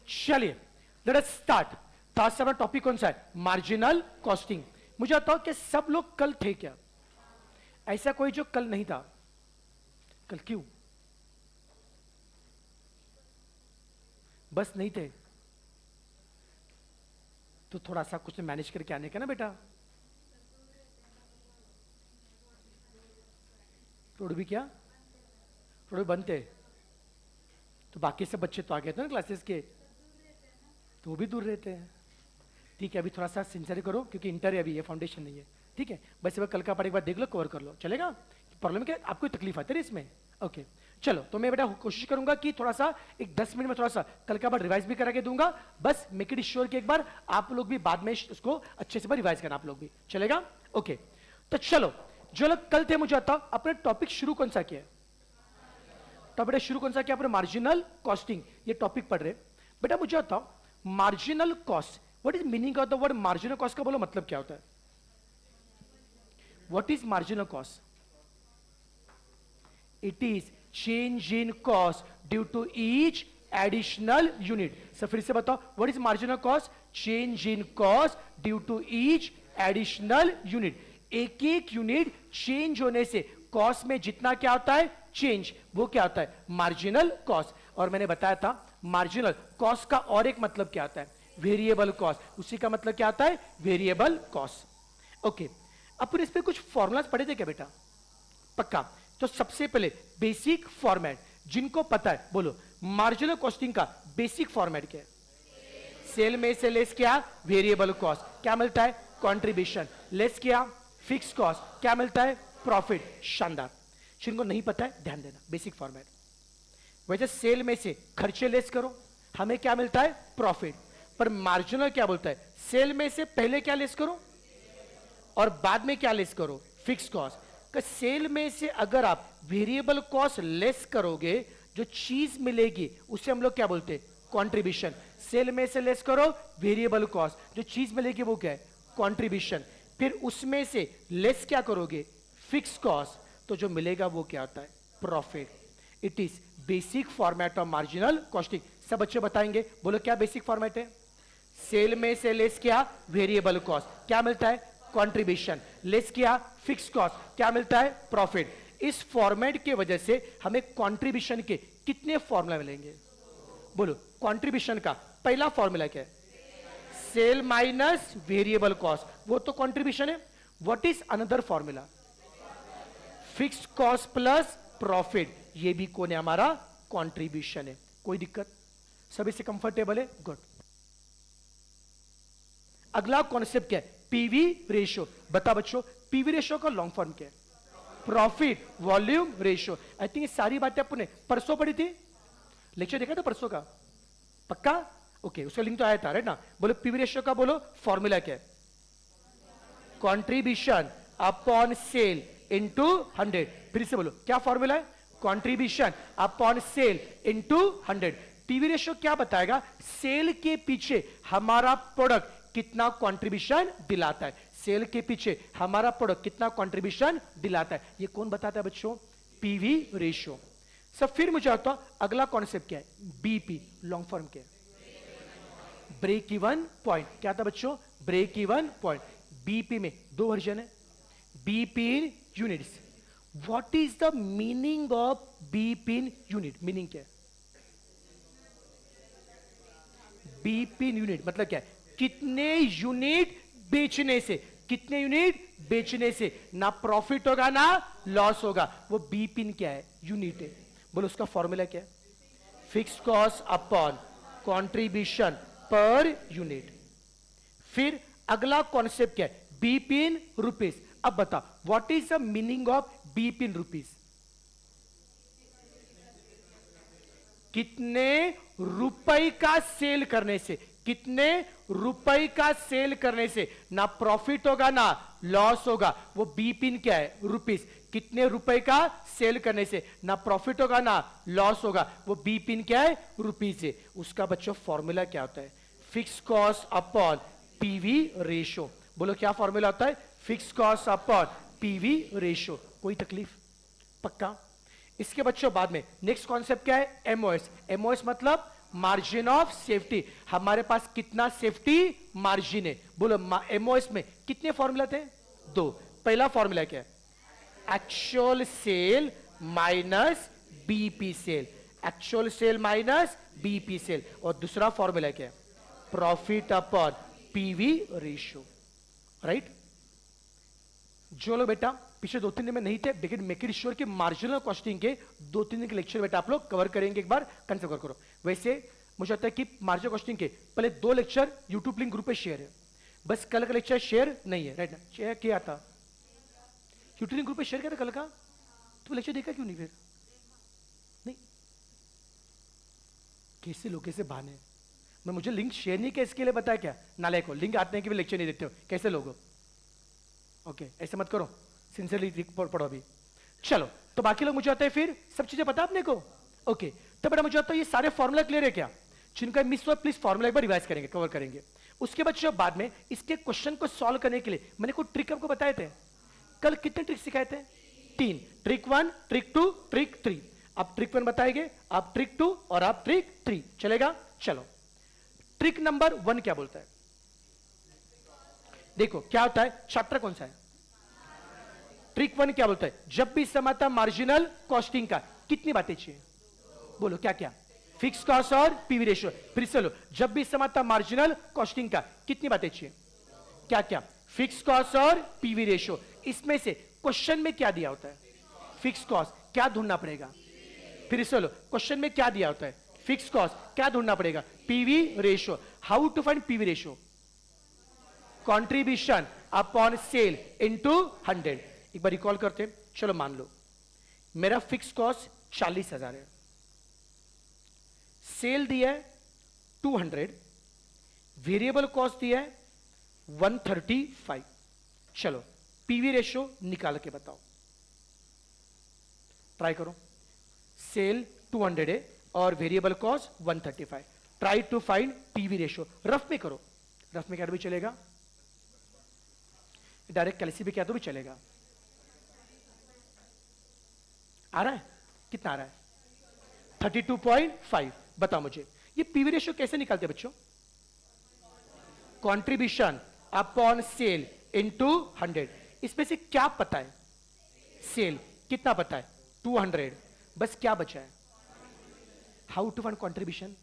चलिए let us start. तो आज से हमारा टॉपिक कौन सा है? Marginal costing. मुझे बताओ कि सब लोग कल थे क्या? ऐसा कोई जो कल नहीं था? कल क्यों? बस नहीं थे तो थोड़ा सा कुछ मैनेज करके आने का ना बेटा। रोड भी क्या? रोड बंद थे तो बाकी सब बच्चे तो आ गए थे ना क्लासेस के, तो वो भी दूर रहते हैं। ठीक है, अभी थोड़ा सा सिंसियर करो क्योंकि इंटर है, अभी ये फाउंडेशन नहीं है। ठीक है, बस कल का पढ़े एक बार देख लो, कवर कर लो, चलेगा? प्रॉब्लम क्या? आपको तकलीफ आती है इसमें? ओके चलो, तो मैं बेटा कोशिश करूंगा कि थोड़ा सा एक 10 मिनट में थोड़ा सा कल का बार रिवाइज भी करा के दूंगा। बस मेक इट श्योर कि एक बार आप लोग भी बाद में उसको अच्छे से रिवाइज करना, आप लोग भी, चलेगा? ओके तो चलो, जो लोग कल थे मुझे बताओ अपने टॉपिक शुरू कौन सा किया? तो बेटा शुरू कौन सा किया आपने? मार्जिनल कॉस्टिंग, ये टॉपिक पढ़ रहे। बेटा मुझे बताओ marginal cost, what is meaning of the word marginal cost का बोलो मतलब क्या होता है? What is marginal cost? It is change in cost due to each additional unit. Sir फिर से बताओ, what is marginal cost? Change in cost due to each additional unit. एक एक यूनिट चेंज होने से कॉस्ट में जितना क्या होता है? चेंज, वो क्या होता है? Marginal cost. और मैंने बताया था मार्जिनल कॉस्ट का और एक मतलब क्या आता है? Variable cost. उसी का मतलब क्या आता है? Variable cost. ओके, अपन इस पे कुछ फॉर्मूलाज पढ़े थे क्या बेटा? पक्का? तो सबसे पहले बेसिक फॉर्मेट, जिनको पता है बोलो मार्जिनल कॉस्टिंग का बेसिक फॉर्मेट क्या है? सेल में से लेस किया वेरिएबल कॉस्ट, क्या मिलता है? कंट्रीब्यूशन। लेस किया फिक्स कॉस्ट, क्या मिलता है? प्रॉफिट। शानदार। जिनको नहीं पता है ध्यान देना, बेसिक फॉर्मेट। वैसे सेल में से खर्चे लेस करो, हमें क्या मिलता है? प्रॉफिट। पर मार्जिनल क्या बोलता है? सेल में से पहले क्या लेस करो और बाद में क्या लेस करो? Fix cost. सेल में से अगर आप वेरिएबल कॉस्ट लेस करोगे, जो चीज मिलेगी उसे हम लोग क्या बोलते हैं? कंट्रीब्यूशन। सेल में से लेस करो वेरिएबल कॉस्ट, जो चीज मिलेगी वो क्या है? कंट्रीब्यूशन। फिर उसमें से लेस क्या करोगे? फिक्स कॉस्ट, तो जो मिलेगा वो क्या होता है? Profit. It is basic format of marginal costing. सब बच्चे बताएंगे, बोलो क्या बेसिक फॉर्मेट है? सेल में से लेस किया वेरिएबल कॉस्ट, क्या मिलता है? कंट्रीब्यूशन। लेस किया फिक्स कॉस्ट, क्या मिलता है? प्रॉफिट। इस फॉर्मेट के वजह से हमें कंट्रीब्यूशन के कितने फॉर्मूला मिलेंगे? बोलो कंट्रीब्यूशन का पहला फॉर्मूला क्या है? सेल माइनस वेरिएबल कॉस्ट, वो तो कंट्रीब्यूशन है। What is another formula? Fix cost plus profit, ये भी कौन है? हमारा कंट्रीब्यूशन है। कोई दिक्कत? सभी से कंफर्टेबल है? गुड। अगला कॉन्सेप्ट क्या है? PV ratio. बता बच्चों, पीवी रेशियो का लॉन्ग फॉर्म क्या है? Profit volume ratio. I think ये सारी बातें आपने परसों पढ़ी थी, लेक्चर देखा था परसों का? पक्का? ओके, उसका लिंक तो आया था, राइट ना? बोलो पीवी रेशियो का बोलो फॉर्मूला क्या है? Contribution upon sale into 100। फिर से बोलो क्या फॉर्मूला है? Contribution upon sale into 100। PV ratio क्या बताएगा? सेल के पीछे हमारा प्रोडक्ट कितना कंट्रीब्यूशन दिलाता है। सेल के पीछे हमारा प्रोडक्ट कितना कंट्रीब्यूशन दिलाता है, ये कौन बताता है बच्चों? PV ratio. सब फिर मुझे आता है अगला कॉन्सेप्ट क्या है? बीपी, लॉन्ग फॉर्म क्या है? Break even point. क्या था बच्चों? Break even point. बीपी में दो वर्जन है, BP in units. What is the meaning of BP in unit? Meaning क्या है? बीपी इन यूनिट मतलब क्या है? कितने यूनिट बेचने से, कितने यूनिट बेचने से ना प्रॉफिट होगा ना लॉस होगा, वो बीपिन क्या है? यूनिट है। बोलो उसका फॉर्मूला क्या है? फिक्स कॉस्ट अपॉन कंट्रीब्यूशन पर यूनिट। फिर अगला कॉन्सेप्ट क्या है? बीपिन रुपीस। अब बता what is the meaning of Bipin rupees? कितने रुपए का सेल करने से, कितने रुपए का सेल करने से ना प्रॉफिट होगा ना लॉस होगा, वो बीपिन क्या है? रुपीस। कितने रुपए का सेल करने से ना प्रॉफिट होगा ना लॉस होगा, वो बीपिन क्या है? रुपीस है। उसका बच्चों फॉर्मूला क्या होता है? Fix cost upon PV ratio. बोलो क्या फॉर्मूला होता है? Fix cost upon PV ratio. कोई तकलीफ? पक्का? इसके बच्चों बाद में नेक्स्ट कॉन्सेप्ट क्या है? एमओएस। एमओएस मतलब मार्जिन ऑफ सेफ्टी। हमारे पास कितना सेफ्टी मार्जिन है? बोलो एमओएस में कितने फॉर्मूला थे? दो। पहला फॉर्मूला क्या है? Actual sale minus BP sale, actual sale minus BP sale. और दूसरा फॉर्मूला क्या है? Profit upon PV ratio, right? जो लोग बेटा पिछले 2-3 दिन में नहीं थे, लेकिन मेकिंग श्योर कि मार्जिनल कॉस्टिंग के 2-3 दिन के लेक्चर बेटा आप लोग कवर करेंगे, एक बार कंसिडर करो। वैसे मुझे लगता है कि मार्जिनल कॉस्टिंग के पहले 2 लेक्चर यूट्यूब लिंक ग्रुप पे शेयर है, बस कल का लेक्चर शेयर नहीं है, राइट ना? शेयर किया था यूट्यूब लिंक ग्रुप पे, शेयर किया था कल का। तो लेक्चर देखा क्यों नहीं फिर? नहीं, कैसे लोग कैसे बहाने। मैं मुझे लिंक शेयर नहीं किया इसके लिए बताया क्या? नालायक हो, लिंक आते हैं कि भी लेक्चर नहीं देखते हो, कैसे लोग हो? ओके, ऐसे मत करो, सिंसियरली पढ़ो अभी। चलो, तो बाकी लोग मुझे आता है फिर सब चीजें पता आपने को? ओके, तो बेटा मुझे आता है ये सारे फॉर्मूला क्लियर है क्या? जिनका मिस हुआ प्लीज फॉर्मूला एक बार रिवाइज करेंगे, कवर करेंगे। उसके बाद में इसके क्वेश्चन को सॉल्व करने के लिए मैंने कुछ ट्रिक आपको बताए थे। कल कितने ट्रिक सिखाए थे? 3। Trick 1, trick 2, trick 3। आप ट्रिक 1 बताएंगे, आप ट्रिक 2 और आप ट्रिक 3, चलेगा? चलो, ट्रिक नंबर 1 क्या बोलता है? देखो क्या होता है, चैप्टर कौन सा है? ट्रिक 1 क्या बोलता है? जब भी समाता मार्जिनल कॉस्टिंग का कितनी बातें चाहिए? बोलो क्या क्या? फिक्स कॉस्ट और पीवी रेशियो। फिर चलो, जब भी समाता मार्जिनल कॉस्टिंग का कितनी बातें चाहिए? क्या क्या? फिक्स कॉस्ट और पीवी रेशियो। इसमें से क्वेश्चन में क्या दिया होता है? फिक्स कॉस्ट, क्या ढूंढना पड़ेगा? फिर चलो, क्वेश्चन में क्या दिया होता है? फिक्स कॉस्ट, क्या ढूंढना पड़ेगा? PV ratio. How to find PV ratio? Contribution upon sale into 100। एक बार रिकॉल करते हैं। चलो मान लो मेरा फिक्स कॉस्ट 40,000 है, सेल दिया है 200, वेरिएबल कॉस्ट दिया है 135। चलो पीवी रेशियो निकाल के बताओ, ट्राई करो। सेल 200 है और variable cost 135। Try to find PV ratio. Rough में करो, रफ में क्या भी चलेगा, डायरेक्ट कैलसी पे क्या तो भी चलेगा। आ रहा है? कितना आ रहा है? 32.5। बताओ मुझे ये पीवी रेशियो कैसे निकालते हैं बच्चों? Contribution upon sale into 100। इसमें से क्या पता है? सेल कितना पता है? 200। बस क्या बचा है? How to find contribution?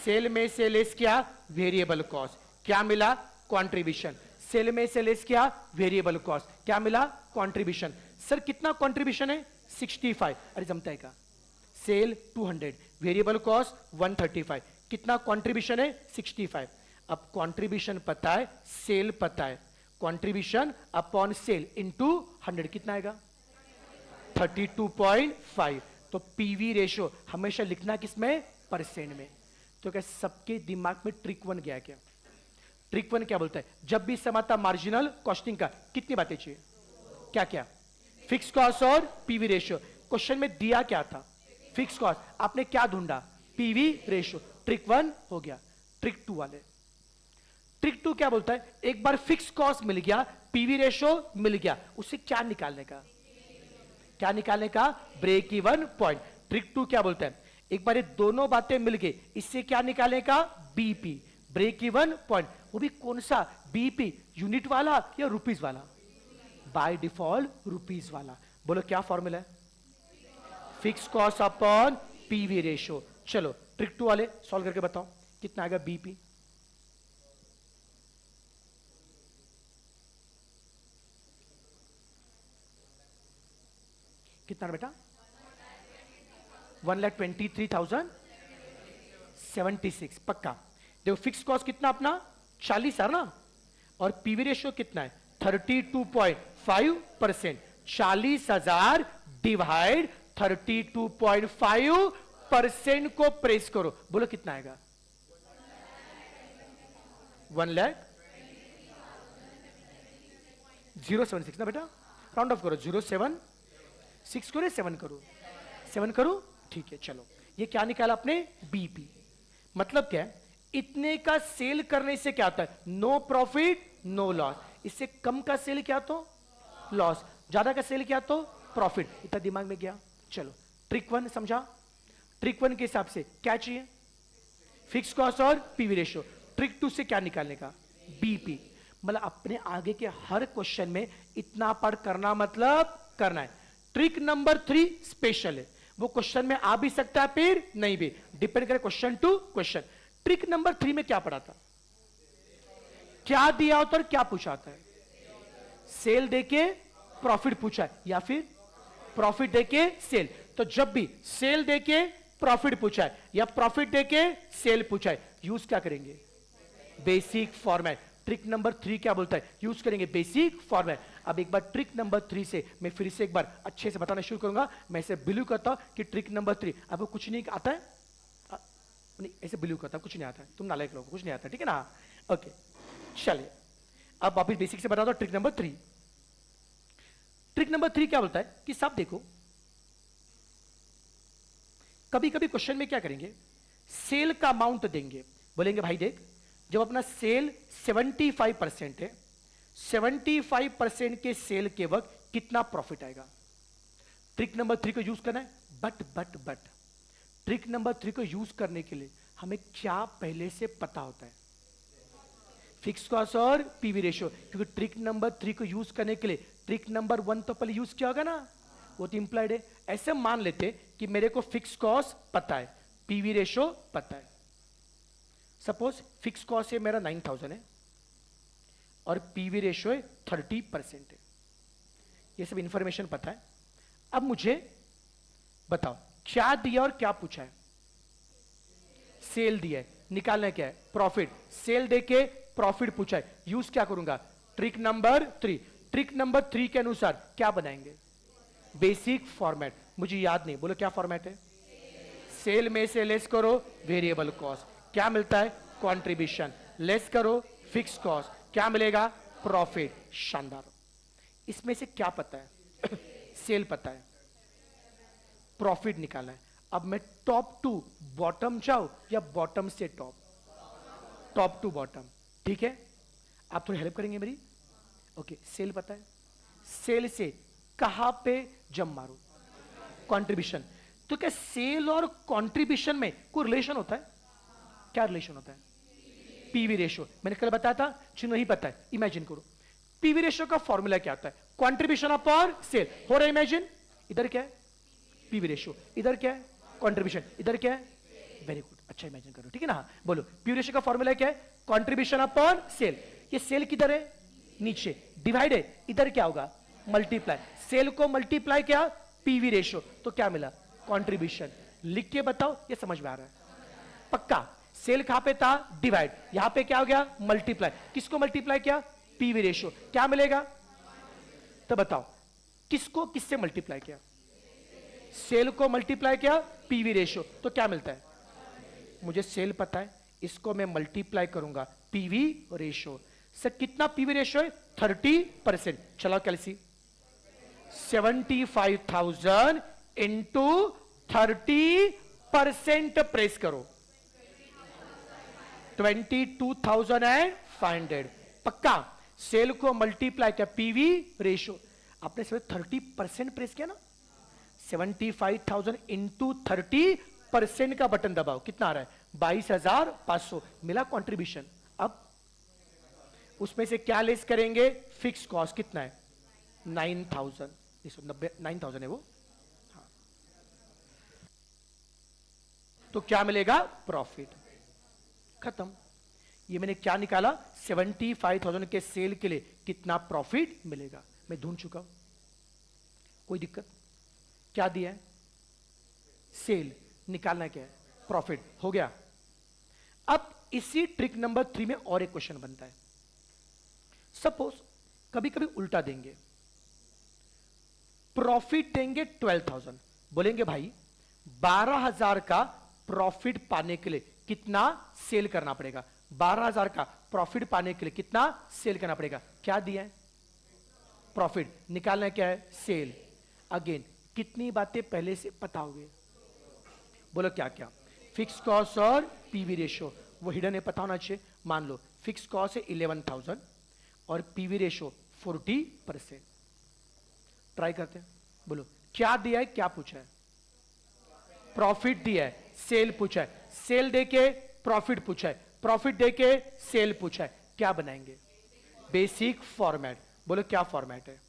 Sale में से लेस क्या? Variable cost. क्या मिला? कंट्रीब्यूशन। सेल में से लेस क्या? Variable cost. क्या मिला? कंट्रीब्यूशन। सर कितना कंट्रीब्यूशन है? 65। अरे जमता है का? सेल 200, वेरिएबल कॉस्ट 135, कितना कंट्रीब्यूशन है? 65। अब कंट्रीब्यूशन पता है, सेल पता है, कंट्रीब्यूशन अपॉन सेल इनटू 100 कितना आएगा? 32.5। तो पीवी रेशियो हमेशा लिखना किसमें? परसेंट में। तो क्या सबके दिमाग में ट्रिक 1 गया क्या? ट्रिक 1 क्या बोलता है? जब भी समाता मार्जिनल कॉस्टिंग का कितनी बातें चाहिए? क्या क्या? फिक्स कॉस्ट और पीवी रेशियो। क्वेश्चन में दिया क्या था? Fix cost. आपने क्या ढूंढा? PV ratio. ट्रिक 1 हो गया। ट्रिक 2 वाले, ट्रिक 2 क्या बोलता है? एक बार फिक्स कॉस्ट मिल गया, पीवी रेशियो मिल गया, उससे क्या निकालने का? क्या निकालने का? Break even point. ट्रिक 2 क्या बोलता है? एक बार ये दोनों बातें मिल गई, इससे क्या निकालने का? BP, break even point. वो भी कौन सा? बीपी, यूनिट वाला या रुपीज वाला? बाय डिफॉल्ट रुपीज वाला। बोलो क्या फॉर्मूला है? Fix cost upon PV ratio. चलो ट्रिक 2 वाले सॉल्व करके बताओ कितना आएगा बीपी? कितना बेटा? 1,23,076। पक्का? देखो फिक्स कॉस्ट कितना अपना? 40 है ना, और पीवी रेशियो कितना है? 32.5%। 40,000 डिवाइड 32.5% को प्रेस करो, बोलो कितना आएगा? 1,076 ना बेटा? राउंड ऑफ करो, 076 करो, 7 करो, 7 करो, ठीक है। चलो ये क्या निकाला आपने? बीपी। मतलब क्या है? इतने का सेल करने से क्या होता है? No profit no loss. इससे कम का सेल क्या तो लॉस, ज्यादा का सेल क्या तो प्रॉफिट। इतना दिमाग में गया? चलो ट्रिक 1 समझा? ट्रिक 1 के हिसाब से क्या चाहिए? फिक्स कॉस्ट और पीवी रेशियो। ट्रिक 2 से क्या निकालने का? बीपी। मतलब अपने आगे के हर क्वेश्चन में इतना पढ़ करना मतलब करना है। ट्रिक नंबर 3 स्पेशल है, वो क्वेश्चन में आ भी सकता है फिर नहीं भी, डिपेंड करे question to question. Trick number 3 में क्या पढ़ा था? क्या दिया होता और क्या पूछा था? सेल देके प्रॉफिट पूछा है या फिर प्रॉफिट देके सेल। तो जब भी सेल देके प्रॉफिट पूछा है या प्रॉफिट देके सेल पूछा है, यूज क्या करेंगे? Basic format. ट्रिक नंबर 3 क्या बोलता है? यूज करेंगे बेसिक फॉर्मेट। अब एक बार ट्रिक नंबर 3 से मैं फिर से एक बार अच्छे से बताना शुरू करूंगा। मैं ऐसे बिलीव करता हूं कि ट्रिक नंबर 3 आपको कुछ नहीं आता है, नहीं ऐसे बिलीव करता हूं कुछ नहीं आता है, तुम नालायक लोग, कुछ नहीं आता, ठीक है ना? ओके चलिए अब वापिस बेसिक से बता दो। ट्रिक नंबर 3, ट्रिक नंबर 3 क्या बोलता है कि सब देखो, कभी कभी क्वेश्चन में क्या करेंगे, सेल का अमाउंट देंगे, बोलेंगे भाई देख जब अपना सेल 75% है, 75% के सेल के वक्त कितना प्रॉफिट आएगा। ट्रिक नंबर 3 को यूज करना है, बट ट्रिक नंबर 3 को यूज करने के लिए हमें क्या पहले से पता होता है? फिक्स कॉस्ट और पीवी रेशियो। क्योंकि ट्रिक नंबर 3 को यूज करने के लिए ट्रिक नंबर 1 तो पहले यूज किया होगा ना, वो तो इंप्लाइड है। ऐसे मान लेते कि मेरे को फिक्स कॉस्ट पता है, पीवी रेशियो पता है। सपोज फिक्स कॉस्ट है मेरा 9000 है और पीवी रेशियो है 30% है, ये सब इंफॉर्मेशन पता है। अब मुझे बताओ क्या दिया और क्या पूछा है? सेल दिया है, निकालना क्या है? प्रॉफिट। सेल देके प्रॉफिट पूछा है, यूज क्या करूंगा? Trick number 3। ट्रिक नंबर 3 के अनुसार क्या बनाएंगे? Basic format. मुझे याद नहीं, बोलो क्या फॉर्मेट है? सेल में से लेस करो वेरिएबल कॉस्ट, क्या मिलता है? कंट्रीब्यूशन। लेस करो फिक्स कॉस्ट, क्या मिलेगा? प्रॉफिट। शानदार। इसमें से क्या पता है? सेल पता है, प्रॉफिट निकालना है। अब मैं टॉप टू बॉटम जाऊं या बॉटम से टॉप? टॉप टू बॉटम, ठीक है? आप थोड़ी हेल्प करेंगे मेरी? ओके सेल पता है, सेल से कहां पे जम मारो? कंट्रीब्यूशन। तो क्या सेल और कंट्रीब्यूशन में कोई रिलेशन होता है? क्या रिलेशन होता है? PV ratio. मैंने कल बताया था, जिन्हें नहीं पता है इमेजिन करो। पीवी रेशियो का फॉर्मूला क्या होता है? Contribution upon sale. हो रहा है इमेजिन? इधर क्या है? पीवी रेशियो, इधर क्या है? कंट्रीब्यूशन, इधर क्या है? वेरी गुड, अच्छा इमेजिन करो, ठीक है ना? बोलो पीवी रेशियो का फॉर्मूला क्या है? Contribution upon sale. ये सेल किधर है? नीचे। डिवाइड है, इधर क्या होगा? मल्टीप्लाई। सेल को मल्टीप्लाई क्या? पीवी रेशियो, तो क्या मिला? कंट्रीब्यूशन। लिख के बताओ ये समझ में आ रहा है? पक्का। सेल कहां पे था? डिवाइड। यहां पे क्या हो गया? मल्टीप्लाई। किसको मल्टीप्लाई किया? PV ratio. क्या मिलेगा? तो बताओ किसको किससे मल्टीप्लाई किया? सेल को मल्टीप्लाई किया पीवी रेशियो, तो क्या मिलता है? मुझे सेल पता है, इसको मैं मल्टीप्लाई करूंगा पीवी रेशियो से। कितना पीवी रेशियो है? 30%। चलो कैलसी 75,000 इंटू 30% प्रेस करो, 22,500। पक्का। सेल को मल्टीप्लाई किया पीवी रेशियो, आपने सिर्फ 30% प्रेस किया ना, 75,000 इंटू 30% का बटन दबाओ, कितना आ रहा है? 22,500 मिला कंट्रीब्यूशन। अब उसमें से क्या लेस करेंगे? फिक्स कॉस्ट कितना है? 9,000, 9,000 है वो, हाँ। तो क्या मिलेगा? प्रॉफिट। खत्म। ये मैंने क्या निकाला? 75,000 के सेल के लिए कितना प्रॉफिट मिलेगा, मैं ढूंढ चुका हूं। कोई दिक्कत? क्या दिया है? सेल। निकालना क्या है? प्रॉफिट। हो गया। अब इसी ट्रिक नंबर 3 में और एक क्वेश्चन बनता है। सपोज कभी कभी उल्टा देंगे, प्रॉफिट देंगे 12,000, बोलेंगे भाई 12,000 का प्रॉफिट पाने के लिए कितना सेल करना पड़ेगा? 12,000 का प्रॉफिट पाने के लिए कितना सेल करना पड़ेगा? क्या दिया है? प्रॉफिट। निकालना क्या है? सेल। अगेन कितनी बातें पहले से पता होगी? बोलो क्या क्या? फिक्स कॉस्ट और पीवी रेशियो, वो हिडन है, पता होना चाहिए। मान लो फिक्स कॉस्ट है 11,000 और पीवी रेशियो 40%। ट्राई करते हैं। बोलो क्या दिया है, क्या पूछा है? प्रॉफिट दिया है, सेल पूछा है। सेल देके प्रॉफिट पूछा है, प्रॉफिट देके सेल पूछा है, क्या बनाएंगे? Basic format. बोलो क्या फॉर्मेट है?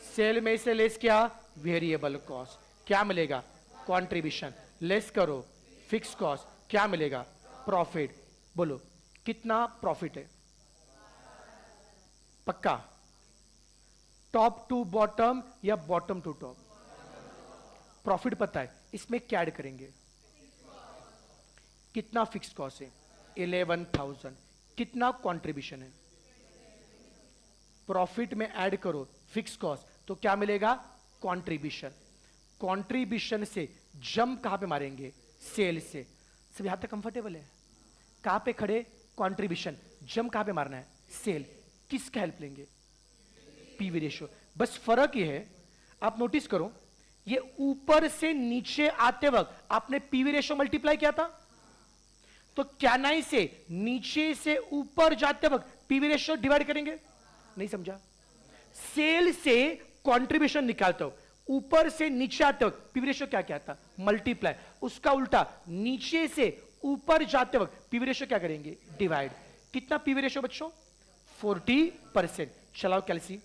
सेल में से लेस क्या? Variable cost. क्या मिलेगा? कंट्रीब्यूशन। लेस करो फिक्स कॉस्ट, क्या मिलेगा? प्रॉफिट। बोलो कितना प्रॉफिट है? पक्का? टॉप टू बॉटम या बॉटम टू टॉप? प्रॉफिट पता है, इसमें क्या ऐड करेंगे? कितना फिक्स कॉस्ट है? 11,000। कितना कंट्रीब्यूशन है? प्रॉफिट में ऐड करो फिक्स कॉस्ट तो क्या मिलेगा? कंट्रीब्यूशन। कंट्रीब्यूशन से जंप कहां पे मारेंगे? सेल से। सब यहां तक कंफर्टेबल है? कहां पे खड़े? कंट्रीब्यूशन। जंप कहां पे मारना है? सेल। किसका हेल्प लेंगे? PV ratio. बस फर्क ये है, आप नोटिस करो, ये ऊपर से नीचे आते वक्त आपने पीवी रेशियो मल्टीप्लाई किया था, तो क्या नहीं से नीचे से ऊपर जाते वक्त पीवी रेशियो डिवाइड करेंगे? नहीं समझा? सेल से कंट्रीब्यूशन निकालते हो, ऊपर से नीचे आते वक्त पीवी रेशियो क्या क्या था? मल्टीप्लाई। उसका उल्टा नीचे से ऊपर जाते वक्त पीवी रेशियो क्या करेंगे? डिवाइड। कितना पीवी रेशियो बच्चों? 40%। चलाओ कैलसी।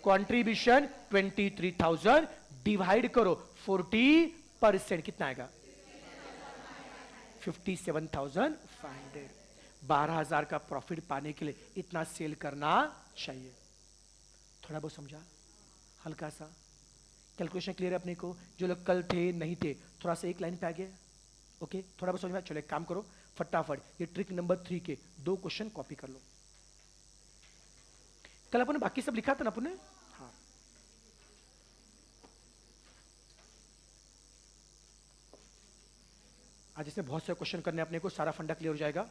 कंट्रीब्यूशन 23,000 डिवाइड करो 40%, कितना आएगा? 57,500। 12,000 का प्रॉफिट पाने के लिए इतना सेल करना चाहिए। थोड़ा बहुत समझा? हल्का सा कैलकुलेशन क्लियर है अपने को? जो लोग कल थे नहीं थे, थोड़ा सा एक लाइन पे आ गया? ओके, थोड़ा बहुत समझ में? चलो एक काम करो, फटाफट ये ट्रिक नंबर 3 के 2 क्वेश्चन कॉपी कर लो। कल अपन ने बाकी सब लिखा था ना अपन ने? हाँ, आज इसमें बहुत सारे क्वेश्चन करने अपने को, सारा फंडा क्लियर हो जाएगा।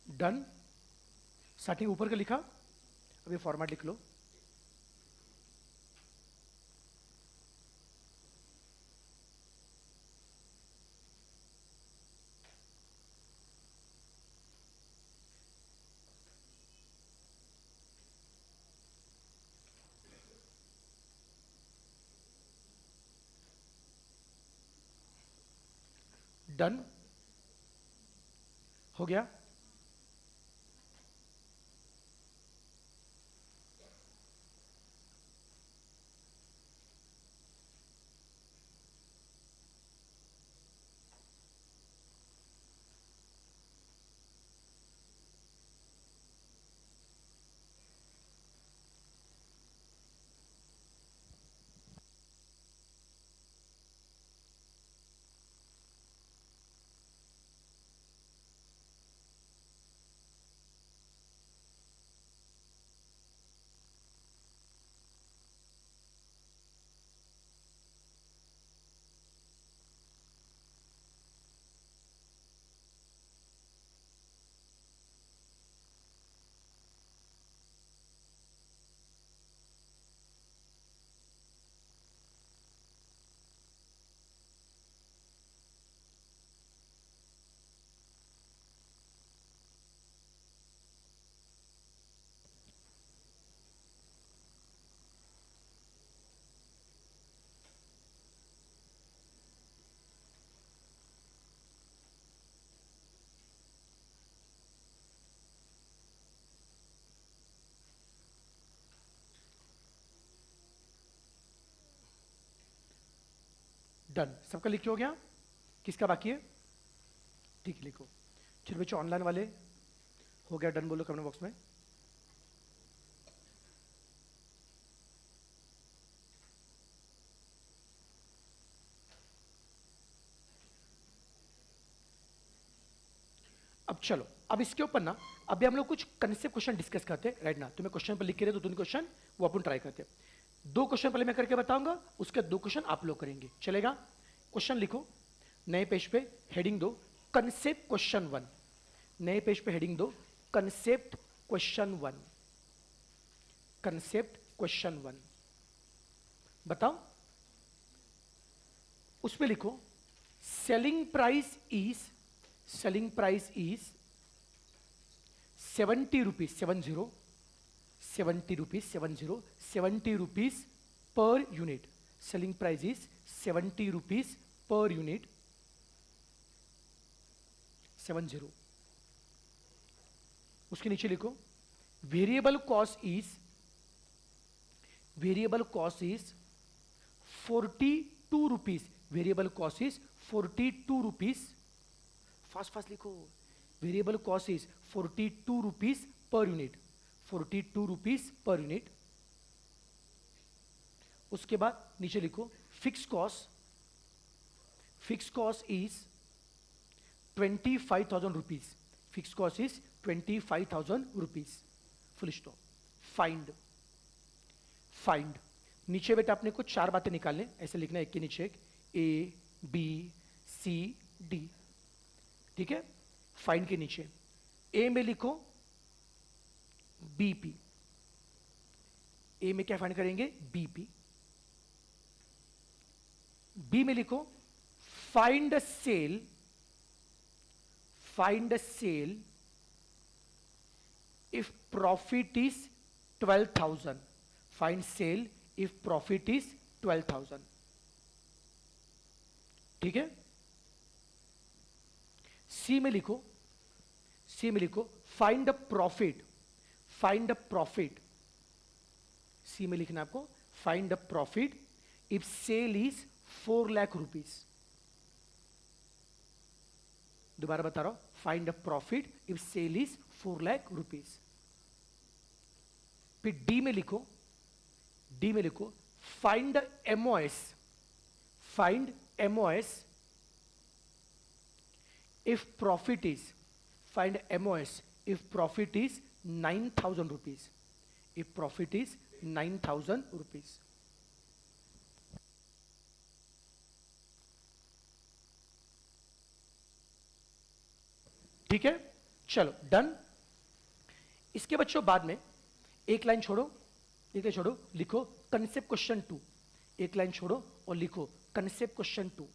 डन। स्टार्टिंग ऊपर का लिखा, अभी फॉर्मेट लिख लो। डन हो गया। डन। सबका लिख के हो गया? किसका बाकी है? ठीक है, लिखो। चलो बच्चों, ऑनलाइन वाले हो गया डन, बोलो कमेंट बॉक्स में। अब चलो, अब इसके ऊपर ना अभी हम लोग कुछ कंसेप्ट क्वेश्चन डिस्कस करते हैं राइट ना। तुम्हें क्वेश्चन पर लिख के दे, तो 2 क्वेश्चन वो अपन ट्राई करते हैं। 2 क्वेश्चन पहले मैं करके बताऊंगा, उसके 2 क्वेश्चन आप लोग करेंगे, चलेगा? क्वेश्चन लिखो नए पेज पे, हेडिंग दो कंसेप्ट क्वेश्चन 1। नए पेज पे हेडिंग दो कंसेप्ट क्वेश्चन 1। कंसेप्ट क्वेश्चन 1 बताओ। उस पे लिखो selling price is 70 rupees 70 rupees per unit. Selling price is 70 rupees per unit 70। उसके नीचे लिखो variable cost is 42 rupees. Variable cost is 42 rupees, fast लिखो। Variable cost is 42 rupees per unit, 42 rupees per unit. उसके बाद नीचे लिखो fix cost is 25,000 rupees. Fix cost is 25,000 rupees, full stop. Find नीचे बेटा अपने को 4 बातें निकालने, ऐसे लिखना एक के नीचे एक, ए बी सी डी, ठीक है? फाइंड के नीचे ए में लिखो बीपी। ए में क्या फाइंड करेंगे? बीपी। बी में लिखो find sale if profit is 12,000। Find sale if profit is 12,000, ठीक है? सी में लिखो फाइंड द प्रॉफिट। सी में लिखना आपको find the profit if sale is 4 lakh rupees. दोबारा बता रहा हूं, find the profit if sale is 4 lakh rupees. फिर डी में लिखो find the MOS. if profit is, find MOS if profit is 9,000 rupees, if profit is 9,000 rupees। ठीक है, चलो डन। इसके बच्चों बाद में एक लाइन छोड़ो, लिखो कंसेप्ट क्वेश्चन 2। एक लाइन छोड़ो और लिखो कंसेप्ट क्वेश्चन 2।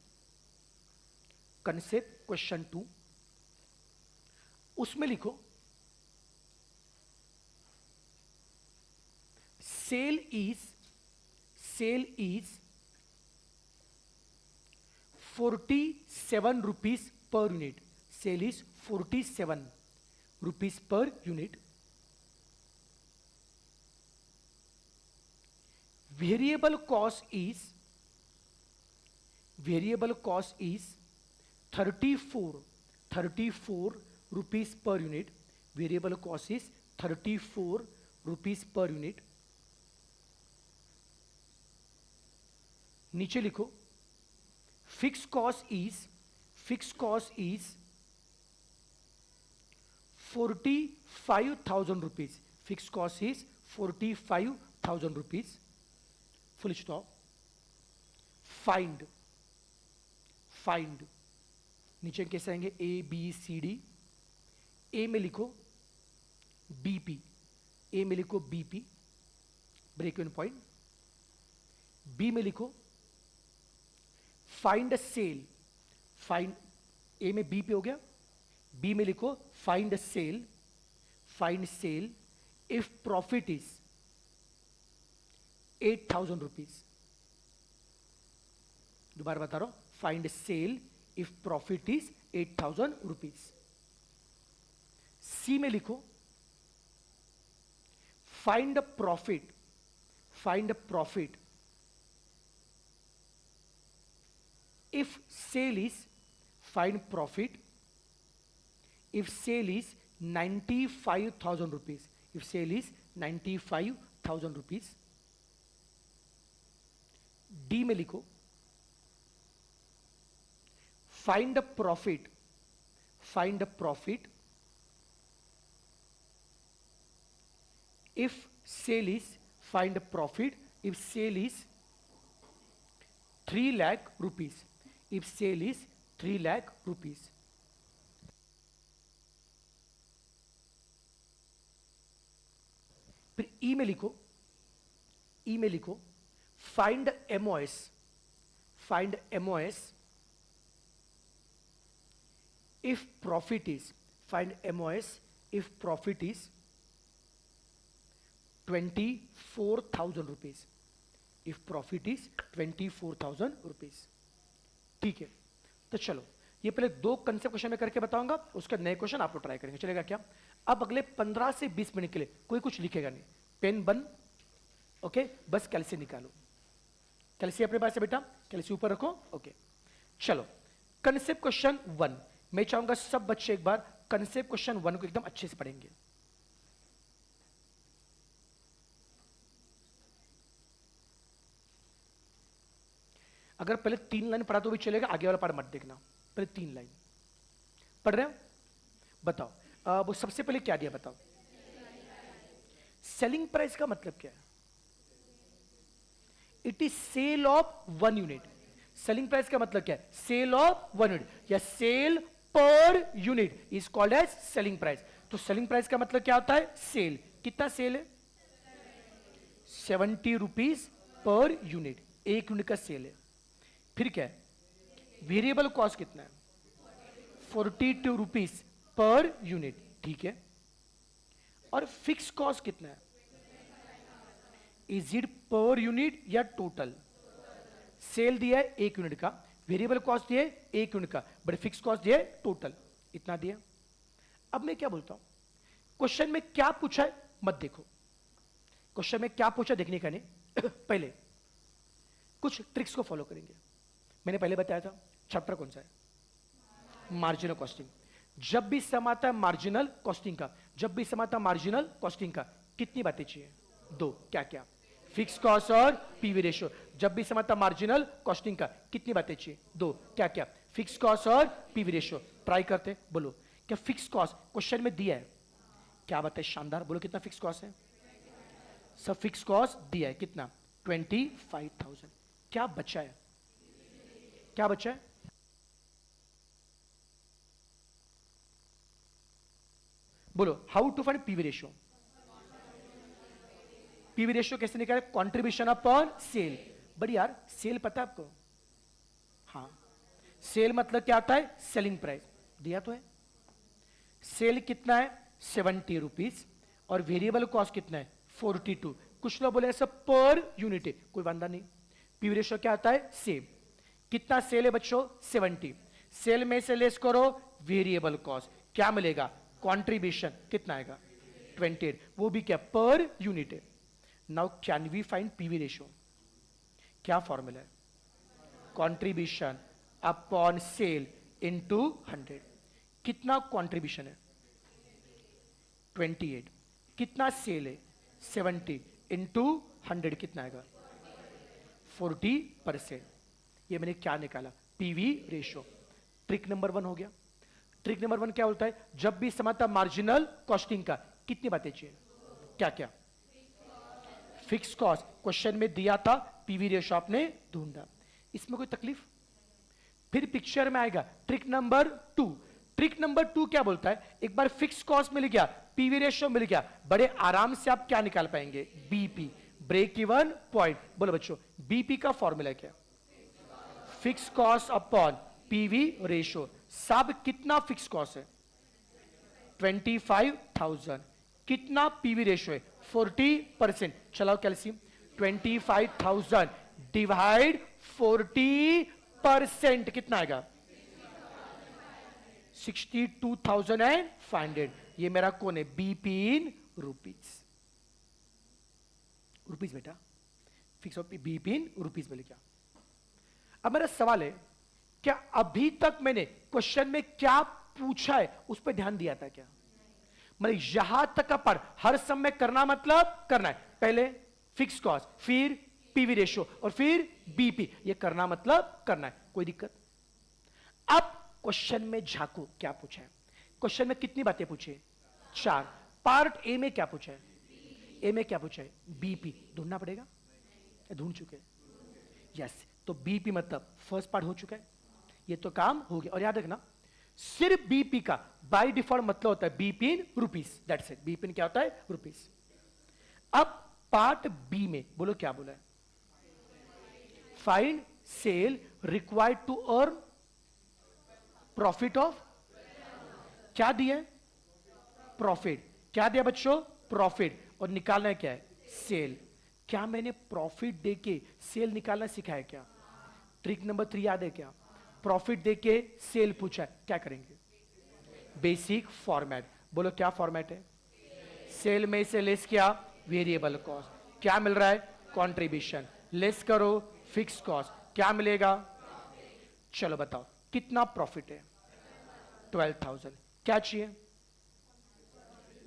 कंसेप्ट क्वेश्चन 2 उसमें लिखो sale is 47 rupees per unit. Sale is 47 rupees per unit. Variable cost is 34 rupees per unit. Variable cost is 34 rupees per unit. नीचे लिखो fix cost is 45,000 rupees. Fix cost is 45,000 rupees, full stop. Find नीचे कैसे आएंगे? ए B C D. A में लिखो BP. Break even point. B में लिखो find cell. ए में बी पे हो गया। बी में लिखो find sale if profit is 8,000 rupees. दोबारा बता रहा हूं, find sale if profit is 8,000 rupees. C में लिखो find profit if sale is, find profit if sale is 95,000 rupees. If sale is 95,000 rupees, D में लिखो find a profit if sale is, find a profit if sale is 3 lakh rupees. If sale is 3 lakh rupees. फिर ई में लिखो find MOS if profit is, find MOS if profit is 24,000 rupees. If profit is 24,000 rupees. ठीक है, तो चलो ये पहले 2 concept question में करके बताऊंगा, उसका नए क्वेश्चन आप लोग ट्राई करेंगे, चलेगा क्या? अब अगले 15 से 20 मिनट के लिए कोई कुछ लिखेगा नहीं, पेन बंद, ओके? बस कैलसी निकालो। कैलसी अपने पास है बेटा, कैलसी ऊपर रखो, ओके? चलो कंसेप्ट क्वेश्चन 1, मैं चाहूंगा सब बच्चे एक बार कंसेप्ट क्वेश्चन 1 को एकदम अच्छे से पढ़ेंगे। अगर पहले 3 लाइन पढ़ा तो भी चलेगा, आगे वाला पार्ट मत देखना, पहले 3 लाइन पढ़ रहे हो? बताओ वो सबसे पहले क्या दिया, बताओ। सेलिंग प्राइस का मतलब क्या है? It is sale of 1 unit. Selling price का मतलब क्या है? सेल ऑफ 1 यूनिट या sale per unit is called as selling price. तो सेलिंग प्राइस का मतलब क्या होता है? सेल। कितना सेल है? 70 रुपीज पर यूनिट, 1 यूनिट का सेल है। फिर क्या है? वेरिएबल कॉस्ट कितना है? 42 रुपीज पर यूनिट, ठीक है। और फिक्स कॉस्ट कितना है? इज इट पर यूनिट या टोटल? सेल दिया है 1 यूनिट का, वेरिएबल कॉस्ट दिया है 1 यूनिट का, बट फिक्स कॉस्ट दिया है टोटल, इतना दिया। अब मैं क्या बोलता हूं, क्वेश्चन में क्या पूछा है मत देखो, क्वेश्चन में क्या पूछा देखने का नहीं पहले कुछ ट्रिक्स को फॉलो करेंगे। मैंने पहले बताया था चैप्टर कौन सा है? Marginal costing. जब भी सम आता है मार्जिनल कॉस्टिंग का, जब भी सम आता है मार्जिनल कॉस्टिंग का, कितनी बातें चाहिए? 2। क्या क्या? फिक्स कॉस्ट और पीवी रेशियो। जब भी सम आता है मार्जिनल कॉस्टिंग का, कितनी बातें चाहिए? 2। क्या क्या? फिक्स कॉस्ट और पीवी रेशियो। ट्राई करते, बोलो क्या फिक्स कॉस्ट क्वेश्चन में दिया है? क्या बात है, शानदार, बोलो कितना फिक्स कॉस्ट है? सब फिक्स कॉस्ट दिया है, कितना? 25,000। क्या बचा है? क्या बचा है? बोलो how to find PV ratio. PV ratio कैसे निकाले? Contribution upon sale. बड़ी यार, सेल पता है आपको? हाँ, सेल मतलब क्या आता है? सेलिंग प्राइस दिया तो है। सेल कितना है? 70 रुपीज और वेरिएबल कॉस्ट कितना है? 42। कुछ लोग बोले ऐसा पर यूनिट है, कोई वांदा नहीं। पीवी रेशियो क्या आता है? सेम। कितना सेल है बच्चों? 70। सेल में से लेस करो वेरिएबल कॉस्ट, क्या मिलेगा? कंट्रीब्यूशन कितना आएगा? 28। वो भी क्या? पर यूनिट है। Now can we find PV ratio? क्या फॉर्मूला है? Contribution upon sale into 100। कितना कंट्रीब्यूशन है? 28। कितना सेल है? 70 इनटू 100 कितना आएगा? 40%। ये मैंने क्या निकाला? PV ratio. ट्रिक नंबर 1 हो गया। ट्रिक नंबर 1 क्या बोलता है? जब भी समाता मार्जिनल कॉस्टिंग का, कितनी बातें चाहिए? क्या क्या? फिक्स कॉस्ट क्वेश्चन में दिया था, पीवी रेशियो आपने ढूंढा, इसमें कोई तकलीफ? फिर पिक्चर में आएगा ट्रिक नंबर 2। ट्रिक नंबर 2 क्या बोलता है? एक बार फिक्स कॉस्ट मिल गया, पीवी रेशियो मिल गया, बड़े आराम से आप क्या निकाल पाएंगे? BP, break even point. बोलो बच्चों, बीपी का फॉर्मूला क्या? Fix cost upon PV ratio. सब कितना फिक्स कॉस्ट है? 25,000। कितना पीवी रेशियो है? 40%। चलाओ कैल्सियम, 25,000 डिवाइड 40% कितना आएगा? 62,500। ये मेरा कौन है? BP in rupees. रुपीज बेटा, फिक्स बीपी इन रुपीज में लिखा। अब मेरा सवाल है क्या अभी तक मैंने क्वेश्चन में क्या पूछा है उस पर ध्यान दिया था क्या? मतलब यहां तक का पार्ट हर समय करना, मतलब करना है। पहले फिक्स कॉस्ट, फिर पीवी रेशियो और फिर बीपी, ये करना मतलब करना है, कोई दिक्कत? अब क्वेश्चन में झांको, क्या पूछा है? क्वेश्चन में कितनी बातें पूछे? 4। पार्ट ए में क्या पूछा है? ए में क्या पूछा है? बीपी ढूंढना पड़ेगा, ढूंढ चुके? यस, तो बीपी मतलब फर्स्ट पार्ट हो चुका है, ये तो काम हो गया। और याद रखना, सिर्फ बीपी का बाय डिफॉल्ट मतलब होता है BP in rupees, that's it. BP in क्या होता है? रुपीस। अब पार्ट बी में बोलो क्या बोला है? Find sale required to earn profit of, क्या दिया है? प्रॉफिट। क्या दिया बच्चों? प्रॉफिट। और निकालना है क्या है? सेल। क्या मैंने प्रॉफिट देके सेल निकालना सिखाया क्या? ट्रिक नंबर 3 याद है क्या? प्रॉफिट देके सेल पूछा है, क्या करेंगे? Basic format. बोलो क्या फॉर्मेट है? सेल में से लेस किया वेरिएबल कॉस्ट, क्या मिल रहा है? कंट्रीब्यूशन। लेस करो फिक्स कॉस्ट, क्या मिलेगा? चलो बताओ कितना प्रॉफिट है? 12,000। क्या चाहिए?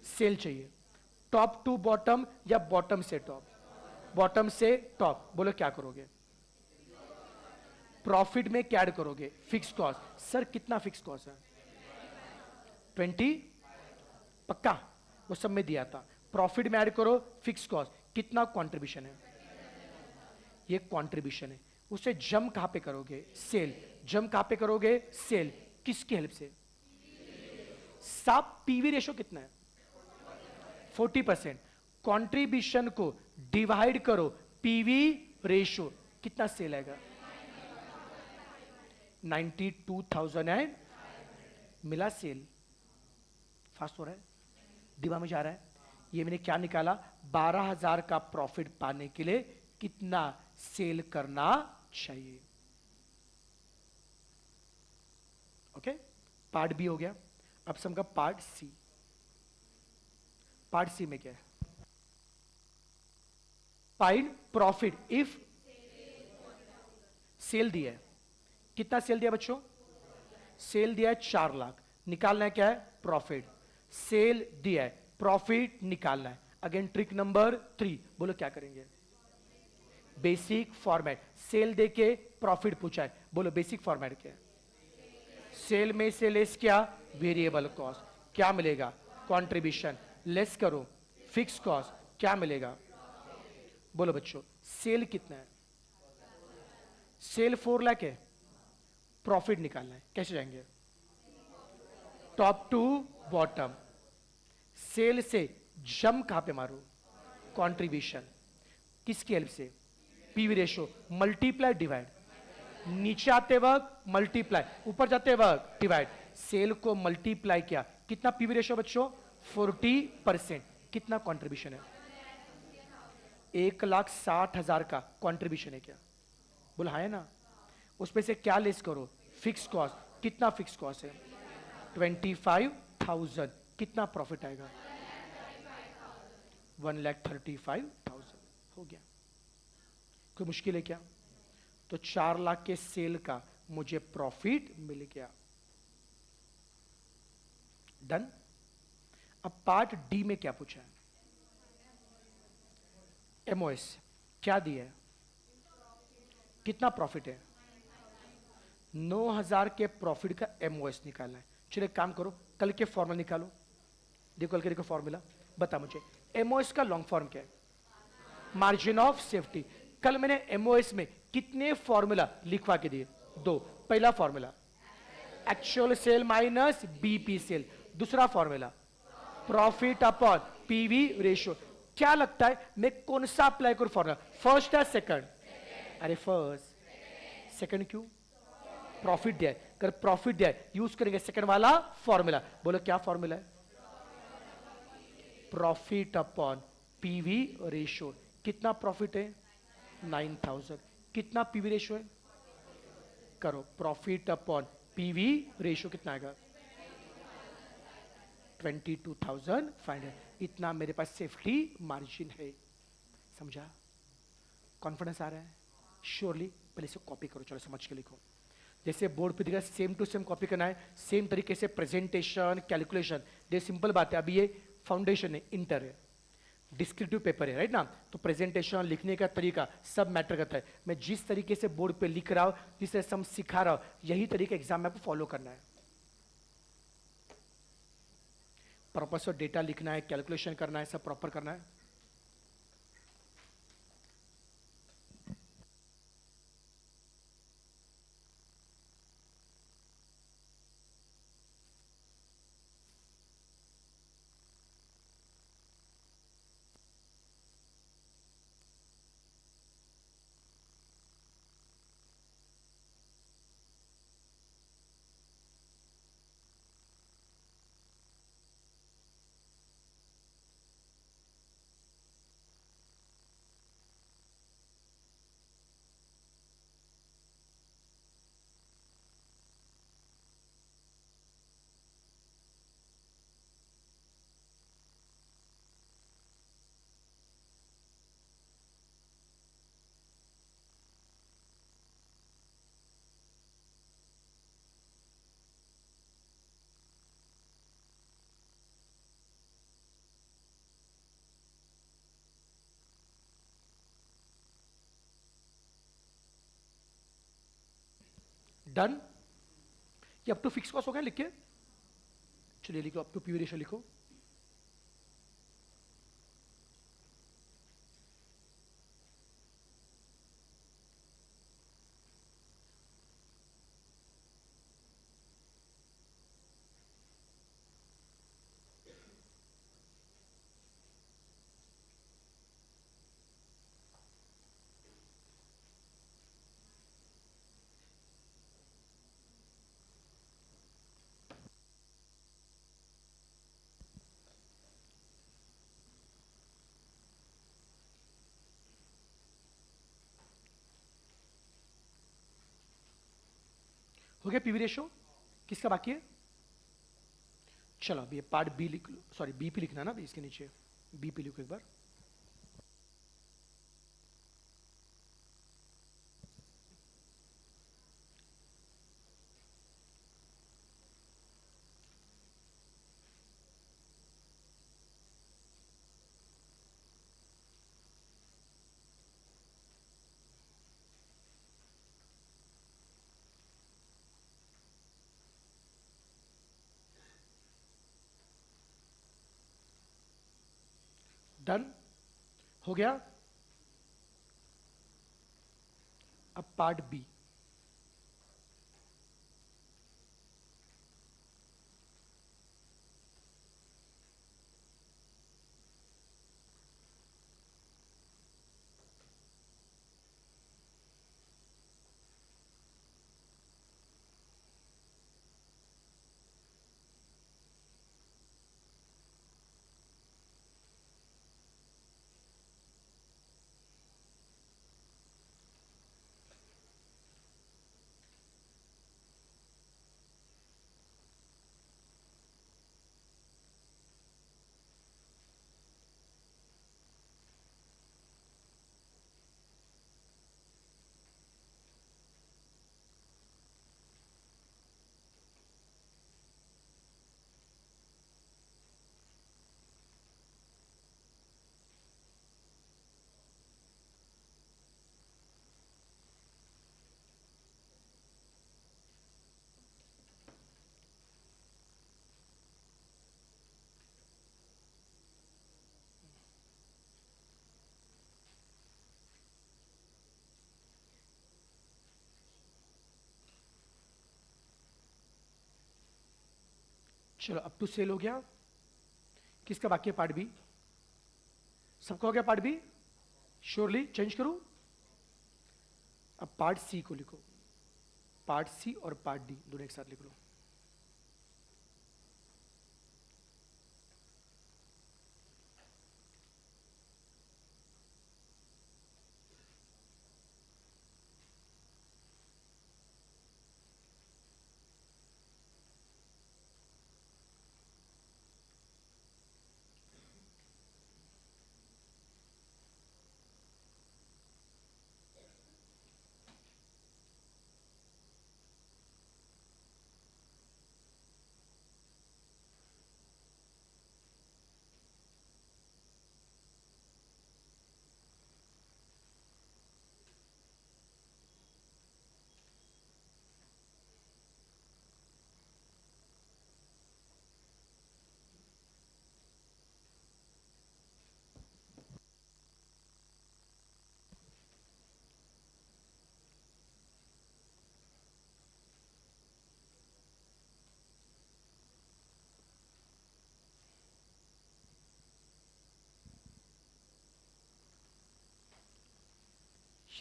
सेल चाहिए। टॉप टू बॉटम या बॉटम से टॉप? बॉटम से टॉप। बोलो क्या करोगे? प्रॉफिट में क्या ऐड करोगे? Fix cost. सर कितना फिक्स कॉस्ट है? 20? पक्का? वो सब में दिया था। प्रॉफिट में ऐड करो फिक्स कॉस्ट, कितना कंट्रीब्यूशन है? ये कंट्रीब्यूशन है। उसे जम कहां पे करोगे? सेल। जम कहां पे करोगे? सेल। किसकी हेल्प से? साफ पीवी रेशो कितना है? 40%। कंट्रीब्यूशन को डिवाइड करो पीवी रेशो, कितना सेल आएगा? 92,000 है। मिला सेल। फास्ट हो रहा है, दिमाग में जा रहा है। ये मैंने क्या निकाला? 12,000 का प्रॉफिट पाने के लिए कितना सेल करना चाहिए? ओके, पार्ट बी हो गया। अब समझा पार्ट सी। पार्ट सी में क्या है? फाइंड प्रॉफिट इफ सेल दिया है। कितना सेल दिया बच्चों? सेल दिया है 4 लाख। निकालना है क्या है? प्रॉफिट। सेल दिया है, प्रॉफिट निकालना है। अगेन ट्रिक नंबर 3, बोलो क्या करेंगे? Basic format. सेल देके प्रॉफिट पूछा है, बोलो बेसिक फॉर्मेट क्या है? सेल में से लेस किया वेरिएबल कॉस्ट, क्या मिलेगा? कंट्रीब्यूशन। लेस करो फिक्स कॉस्ट, क्या मिलेगा? बोलो बच्चों सेल कितना है? सेल 4 लाख है। प्रॉफिट निकालना है, कैसे जाएंगे? Top to bottom. सेल से जम कहां पे मारो? कंट्रीब्यूशन। किसकी हेल्प से? PV ratio. Multiply divide. नीचे आते वक्त मल्टीप्लाई, ऊपर जाते वक्त डिवाइड। सेल को मल्टीप्लाई किया, कितना पीवी रेशो बच्चों? 40%। कितना कंट्रीब्यूशन है? 1,60,000 का कंट्रीब्यूशन है क्या? बोला है ना। उसमें से क्या लेस करो? Fix cost. कितना फिक्स कॉस्ट है? 25,000। कितना प्रॉफिट आएगा? 1,35,000। हो गया। कोई मुश्किल है क्या? तो 4 लाख के सेल का मुझे प्रॉफिट मिल गया। डन। अब पार्ट डी में क्या पूछा है? एमओएस क्या दिया है? कितना प्रॉफिट है? 9,000 के प्रॉफिट का एमओएस निकालना है। चलो एक काम करो, कल के फॉर्मूला निकालो। देखो कल के देखो फॉर्मूला, बता मुझे एमओएस का लॉन्ग फॉर्म क्या है? Margin of safety. कल मैंने एमओएस में कितने फॉर्मूला लिखवा के दिए? 2। पहला formula actual sale minus BP sale. दूसरा formula profit upon PV ratio. क्या लगता है मैं कौन सा अप्लाई करूं फॉर्मूला? फर्स्ट या सेकंड? अरे फर्स्ट। सेकंड क्यों? प्रॉफिट दिया है, अगर प्रॉफिट दिया है यूज करेंगे सेकंड वाला फॉर्मूला। बोलो क्या फॉर्मूला है? Profit upon PV ratio. कितना प्रॉफिट है? 9,000। कितना पीवी रेशियो है? करो प्रॉफिट अपॉन पीवी रेशियो कितना आएगा? 22,500। इतना मेरे पास सेफ्टी मार्जिन है। समझा? कॉन्फिडेंस आ रहा है? श्योरली। पहले से कॉपी करो, चलो समझ के लिखो। जैसे बोर्ड पे दिखा सेम टू सेम कॉपी करना है, सेम तरीके से प्रेजेंटेशन, कैलकुलेशन, ये सिंपल बात है। अभी ये फाउंडेशन है, इंटर है, डिस्क्रिप्टिव पेपर है, राइट ना। तो प्रेजेंटेशन, लिखने का तरीका सब मैटर करता है। मैं जिस तरीके से बोर्ड पे लिख रहा हूँ, जिस तरह से हम सिखा रहा हूँ, यही तरीके एग्जाम में आपको फॉलो करना है। प्रॉपर से डेटा लिखना है, कैलकुलेशन करना है, सब प्रॉपर करना है। डन। ये अप टू फिक्स कॉस्ट हो गया, लिख के चलिए लिखो, अप टू पीवी रेशियो लिखो। हो गया पीवी रेशियो। किसका बाकी है? चलो अब ये पार्ट बी लिख लो, सॉरी बी पी लिखना ना अभी, इसके नीचे बी पी लिखो एक बार। डन हो गया। अब पार्ट बी। चलो अप टू सेल हो गया। किसका बाकी है? Part B. सबका हो गया पार्ट बी? श्योरली चेंज करूं? अब पार्ट सी को लिखो। पार्ट सी और पार्ट डी दोनों एक साथ लिख लो।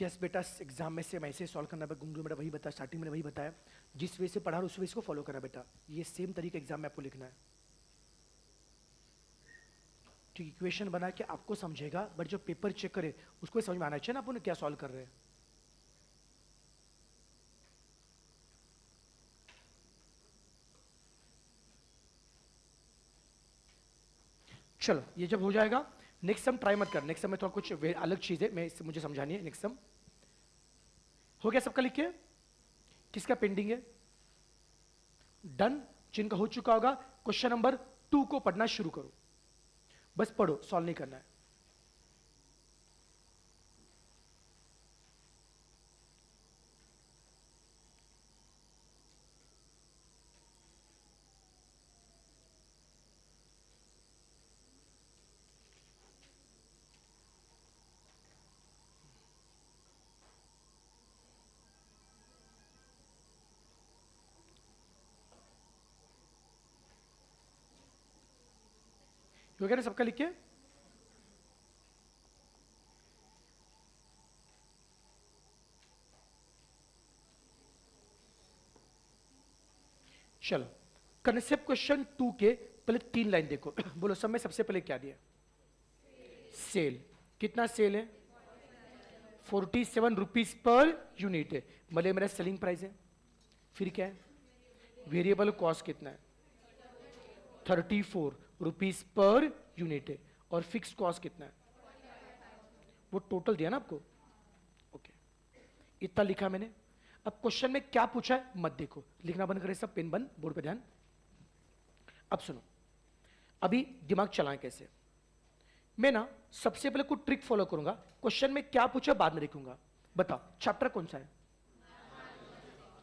यस बेटा, एग्जाम में से ऐसे सॉल्व करना बेटा, गुंगलू बेटा वही बताया, स्टार्टिंग में वही बताया, जिस वे से पढ़ा उस वे को फॉलो करना बेटा, ये सेम तरीके एग्जाम में आपको लिखना है। ठीक, इक्वेशन बना के आपको समझेगा, बट जो पेपर चेक करे उसको समझ में आना चाहिए ना अपन क्या सॉल्व कर रहे हैं। चलो ये जब हो जाएगा, नेक्स्ट सम ट्राई मत कर, नेक्स्ट सम में थोड़ा कुछ अलग चीज है, मैं मुझे समझानी है। नेक्स्ट सम हो गया सबका लिख के, किसका पेंडिंग है? डन, जिनका हो चुका होगा क्वेश्चन नंबर 2 को पढ़ना शुरू करो, बस पढ़ो, सॉल्व नहीं करना है। हो गया ना सबका लिख के? चलो, कंसेप्ट क्वेश्चन 2 के पहले 3 लाइन देखो। बोलो सब में सबसे पहले क्या दिया? सेल। कितना सेल है? 47 रुपीज पर यूनिट है, मतलब मेरा सेलिंग प्राइस है। फिर क्या है? वेरिएबल कॉस्ट कितना है? 34 रुपीज पर यूनिट है, और फिक्स कॉस्ट कितना है? वो टोटल दिया ना आपको, ओके, इतना लिखा मैंने। अब क्वेश्चन में क्या पूछा है मत देखो, लिखना बंद करें सब, पेन बंद, बोर्ड पे ध्यान। अब सुनो, अभी दिमाग चलाएं कैसे। मैं ना सबसे पहले कुछ ट्रिक फॉलो करूंगा, क्वेश्चन में क्या पूछा बाद में लिखूंगा। बताओ चैप्टर कौन सा है?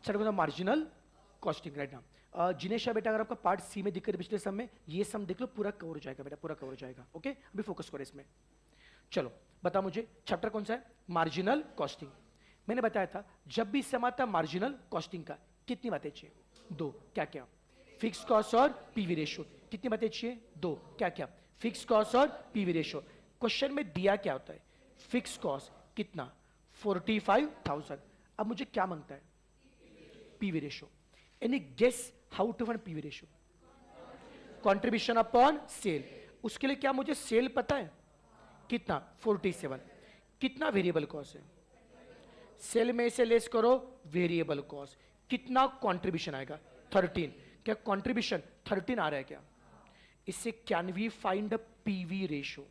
चैप्टर कौन सा? मार्जिनल कॉस्टिंग, राइट नाम। जिनेश बेटा, अगर आपका पार्ट सी में दिक्कत है पिछले सम में, ये सम देख लो, पूरा कवर हो जाएगा बेटा, पूरा कवर हो जाएगा। ओके, अभी फोकस करो इसमें। चलो बता मुझे, चैप्टर कौन सा है? Marginal costing. मैंने बताया था जब भी सम आता मार्जिनल कॉस्टिंग का, कितनी बातें चाहिए? 2। क्या क्या? फिक्स कॉस्ट और पीवी रेशियो। कितनी बातें चाहिए? 2। क्या क्या? फिक्स कॉस्ट और पीवी रेशियो। क्वेश्चन में दिया क्या होता है? फिक्स कॉस्ट कितना? 45,000। अब मुझे क्या मांगता है? PV ratio. Any guess how to find PV ratio? Contribution upon sale. उसके लिए क्या मुझे सेल पता है? कितना? 47। कितना वेरिएबल कॉस्ट है? सेल में से लेस करो वेरिएबल कॉस्ट। कितना कंट्रीब्यूशन आएगा? 13। क्या कंट्रीब्यूशन 13 आ रहा है क्या? इससे can we find a PV ratio?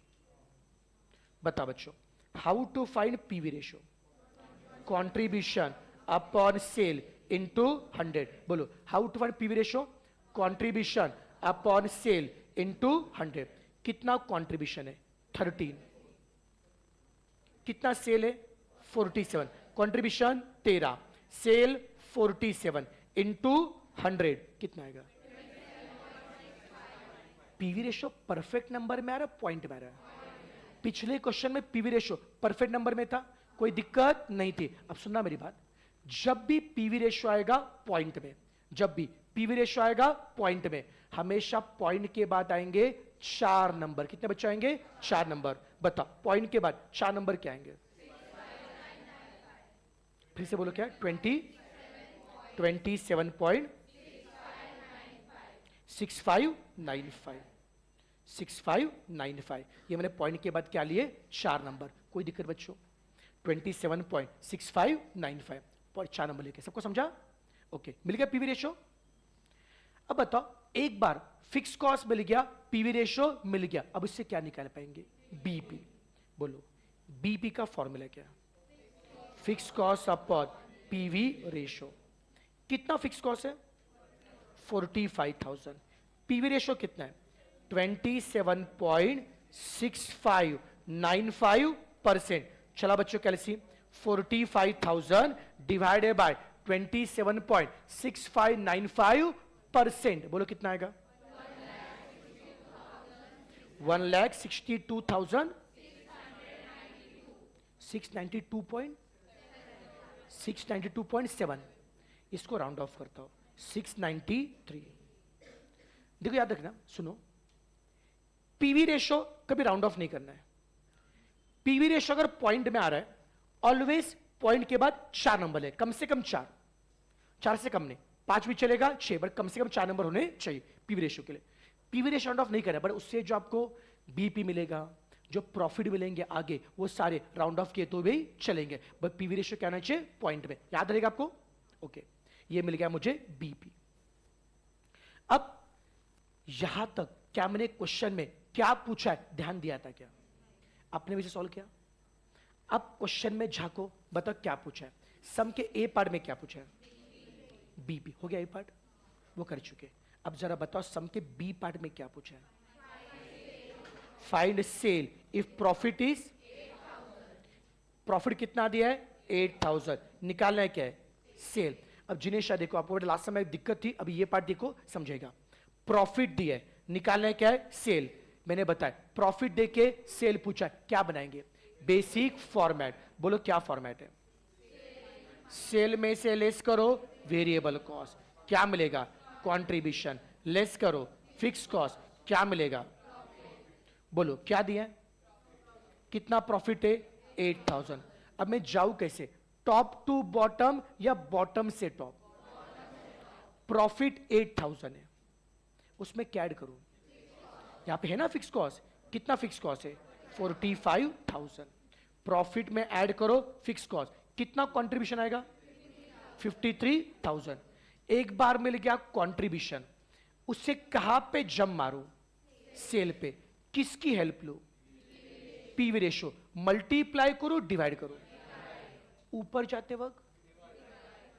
बता बच्चों, how to find PV ratio? Contribution upon sale into 100। बोलो how to find PV ratio? Contribution upon sale into 100। कितना कंट्रीब्यूशन है? 13। कितना सेल है? 47। कंट्रीब्यूशन 13, सेल 47 इनटू 100 कितना आएगा? पीवी रेशियो परफेक्ट नंबर में आ रहा है, पॉइंट में आ रहा है? पिछले क्वेश्चन में पीवी रेशियो परफेक्ट नंबर में था, कोई दिक्कत नहीं थी। अब सुनना मेरी बात, जब भी पीवी रेशियो आएगा पॉइंट में, जब भी पीवी रेशियो आएगा पॉइंट में, हमेशा पॉइंट के बाद आएंगे 4 नंबर। कितने बच्चे आएंगे? 4 नंबर। बता, पॉइंट के बाद 4 नंबर क्या आएंगे? फिर से बोलो क्या? 27.6595 6595। ये मैंने पॉइंट के बाद क्या लिए? 4 नंबर। कोई दिक्कत बच्चों? 27.6595 पर 4 नंबर लेके, सबको समझा? ओके, मिल गया पीवी रेशियो। अब बताओ, एक बार फिक्स कॉस्ट मिल गया, पीवी रेशियो मिल गया, अब इससे क्या निकाल पाएंगे? बीपी। बोलो बीपी का फॉर्मूला क्या? Fix cost upon PV ratio. कितना फिक्स कॉस्ट है? 45,000। पीवी रेशियो कितना है? 27.6595%। चला बच्चों कैलसी, 45,000 डिवाइडेड बाय 27.6595%। बोलो कितना आएगा? 1,62,692.7। इसको राउंड ऑफ करता हूं, 693। देखो याद रखना, सुनो, पीवी रेशियो कभी राउंड ऑफ नहीं करना है। पीवी रेशियो अगर पॉइंट में आ रहा है ऑलवेज पॉइंट के बाद 4 नंबर है, कम से कम 4, 4 से कम नहीं, 5 भी चलेगा 6, बट कम से कम 4 नंबर होने चाहिए पीवी रेशियो के लिए। पीवी रेशियो राउंड ऑफ नहीं करना, बट उससे जो आपको बीपी मिलेगा, जो प्रॉफिट मिलेंगे आगे, वो सारे राउंड ऑफ किए तो भी चलेंगे, बट पीवी रेशियो क्या होना चाहिए पॉइंट में, याद रहेगा आपको। ओके, ये मिल गया मुझे बीपी। अब यहां तक क्या मैंने क्वेश्चन में क्या पूछा है ध्यान दिया था क्या? आपने वैसे सॉल्व किया? अब क्वेश्चन में झांको, बताओ क्या पूछा है। सम के ए पार्ट में क्या पूछा है? बीपी हो गया, ए पार्ट वो कर चुके। अब जरा बताओ सम के बी पार्ट में क्या पूछा है? Find sale if profit is, profit कितना दिया है 8000, निकालना है क्या है सेल। अब जिनेश शाह देखो, आपको लास्ट समय दिक्कत थी, अभी ये पार्ट देखो समझेगा। प्रॉफिट दिया है, निकालना है क्या है सेल। मैंने बताया प्रॉफिट देके सेल पूछा, क्या बनाएंगे बेसिक फॉर्मेट, बोलो क्या फॉर्मेट है? सेल में से लेस करो वेरिएबल कॉस्ट, क्या मिलेगा कंट्रीब्यूशन, लेस करो फिक्स कॉस्ट, क्या मिलेगा? बोलो क्या दिया है, कितना प्रॉफिट है 8000। अब मैं जाऊं कैसे, टॉप टू बॉटम या बॉटम से टॉप? प्रॉफिट 8000 है, उसमें क्या ऐड करूं? यहां पे है ना फिक्स कॉस्ट, कितना फिक्स कॉस्ट है 45000। प्रॉफिट में ऐड करो फिक्स कॉस्ट, कितना कंट्रीब्यूशन आएगा 53000। एक बार मिल गया कंट्रीब्यूशन, उससे कहां पे जम मारो? सेल पे। किसकी हेल्प लो? PV ratio. मल्टीप्लाई करो डिवाइड करो, ऊपर जाते वक्त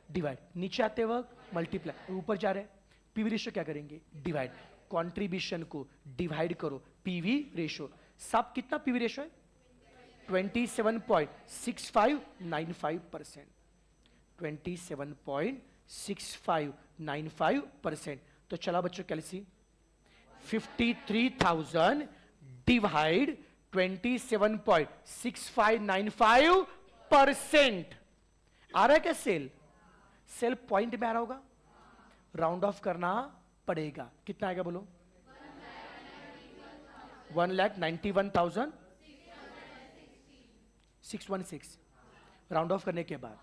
डिवाइड, नीचे आते वक्त मल्टीप्लाई, ऊपर जा रहे हैं पीवी रेशो क्या करेंगे डिवाइड, कंट्रीब्यूशन को डिवाइड करो पीवी रेशो। सब कितना पीवी रेशो है 27.6595%, 27.6595%। तो चला बच्चों कैलसी 53,000 डिवाइड 27.6595%। आ रहा है क्या सेल? सेल पॉइंट में आ रहा होगा, राउंड ऑफ करना पड़ेगा, कितना आएगा बोलो? 1,91,616। राउंड ऑफ करने के बाद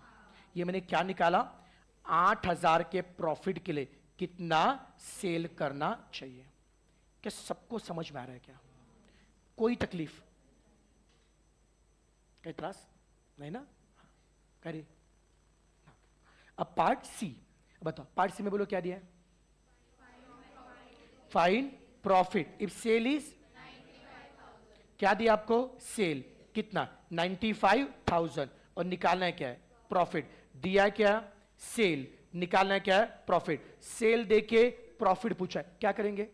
ये मैंने क्या निकाला, 8000 के प्रॉफिट के लिए कितना सेल करना चाहिए। क्या सबको समझ में आ रहा है क्या? कोई तकलीफ, क्या इतराज नहीं ना? करिए। अब पार्ट सी बताओ, पार्ट सी में बोलो क्या दिया है? Find profit if sale is, क्या दिया आपको? सेल कितना 95,000, और निकालना है क्या है प्रॉफिट। दिया क्या? सेल, निकालना है क्या है प्रॉफिट। सेल देके प्रॉफिट पूछा है, क्या करेंगे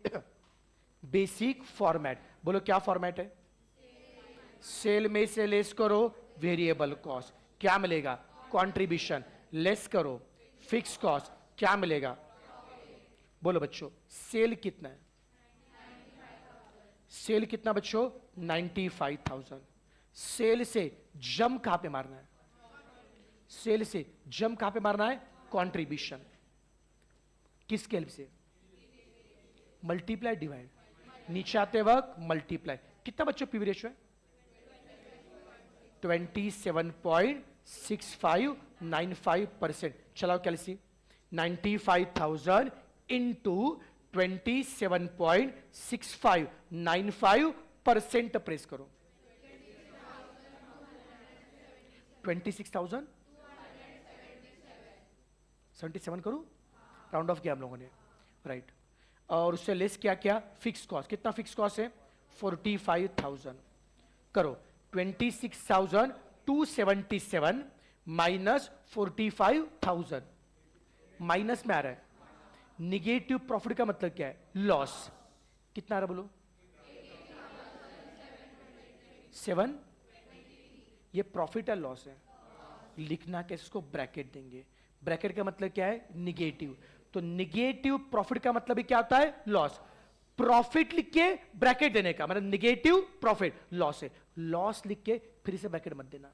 बेसिक फॉर्मेट, बोलो क्या फॉर्मेट है? सेल में से लेस करो वेरिएबल कॉस्ट, क्या मिलेगा कंट्रीब्यूशन, लेस करो फिक्स कॉस्ट, क्या मिलेगा? बोलो बच्चों सेल कितना है? सेल कितना बच्चों 95,000। सेल से जम कहां पे मारना है? सेल से जम कहां पे मारना है? कंट्रीब्यूशन। किसके हेल्प से? मल्टीप्लाई डिवाइड, नीचे आते वक्त मल्टीप्लाई। कितना बच्चों पीवी रेशियो है 27.6595%। चलाओ कैलसी 95,000 इंटू 27.6595% प्रेस करो। 26,077 करो, राउंड ऑफ किया हम लोगों ने, राइट। और उससे लेस क्या क्या फिक्स कॉस्ट, कितना फिक्स कॉस्ट है 45,000 करो। 26,277 माइनस 45,000, माइनस में आ रहा है। निगेटिव प्रॉफिट का मतलब क्या है? लॉस। कितना आ रहा बोलो 7, ये प्रॉफिट है लॉस है, लिखना कैसे? इसको ब्रैकेट देंगे, ब्रैकेट का मतलब क्या है निगेटिव। तो निगेटिव प्रॉफिट का मतलब ही क्या होता है? लॉस। प्रॉफिट लिख के ब्रैकेट देने का मतलब निगेटिव प्रॉफिट, लॉस है। लॉस लिख के फिर से ब्रैकेट मत देना,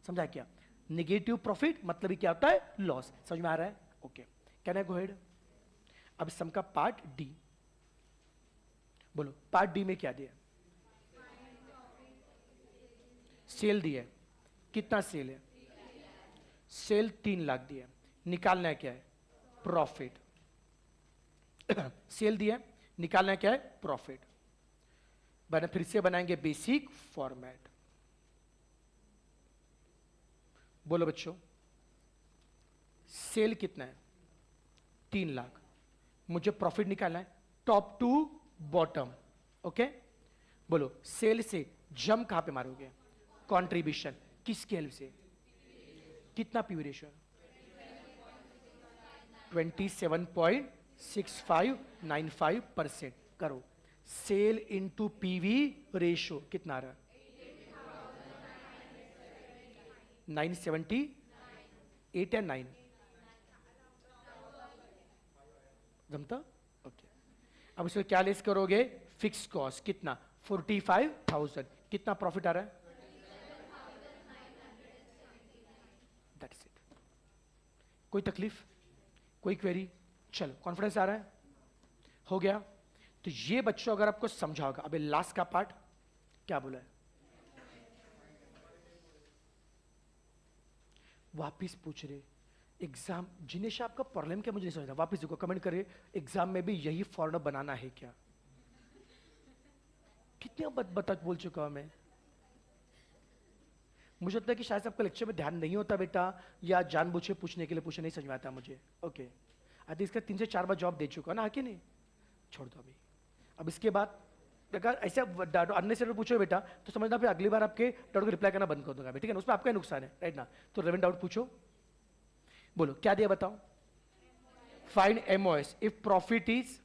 समझा क्या? निगेटिव प्रॉफिट मतलब ही क्या होता है? लॉस। समझ में आ रहा है? Okay, can I go ahead? अब सम का पार्ट डी बोलो, पार्ट डी में क्या दिया? सेल दिया है, कितना सेल है सेल 3 लाख दिया है, निकालना है क्या है? प्रॉफिट। सेल दिया है, निकालना है क्या है? प्रॉफिट। फिर से बनाएंगे बेसिक फॉर्मेट। बोलो बच्चों, सेल कितना है? 3 लाख। मुझे प्रॉफिट निकालना है टॉप टू बॉटम। ओके, बोलो सेल से जम कहां पे मारोगे? कंट्रीब्यूशन। किसकी हेल्प से? कितना पीवी रेशियो? 27.6595%। करो, सेल इंटू पीवी रेशियो कितना आ रहा है? 970, 8 या 9? जमता? ओके। अब इसमें क्या लेस करोगे? फिक्स कॉस्ट कितना? 45,000। कितना प्रॉफिट आ रहा है? That's it. कोई तकलीफ, कोई क्वेरी? चलो, कॉन्फिडेंस आ रहा है? हो गया? तो ये बच्चों अगर आपको समझा होगा। अबे लास्ट का पार्ट क्या बोला है? वापिस पूछ रहे एग्जाम, जिनेश आपका प्रॉब्लम क्या मुझे नहीं समझ रहा। वापिस देखो, कमेंट करिए एग्जाम में भी यही फॉर्मूला बनाना है क्या? कितने बता बोल चुका हूं मैं। मुझे लगता है कि शायद आपका लेक्चर में ध्यान नहीं होता बेटा, या जानबूझ के पूछने के लिए पूछे, नहीं समझ में आता मुझे। ओके, आदि इसका 3 से 4 बार जवाब दे चुका ना, आके नहीं छोड़ दो अभी। अब इसके बाद अगर ऐसे अन्य से पूछो बेटा तो समझना फिर अगली बार आपके डाउट को रिप्लाई करना बंद कर दूंगा, ठीक है ना? उसमें आपका नुकसान है, राइट ना? तो रेलेवेंट डाउट पूछो। बोलो क्या दिया बताओ? Find MOS if profit is,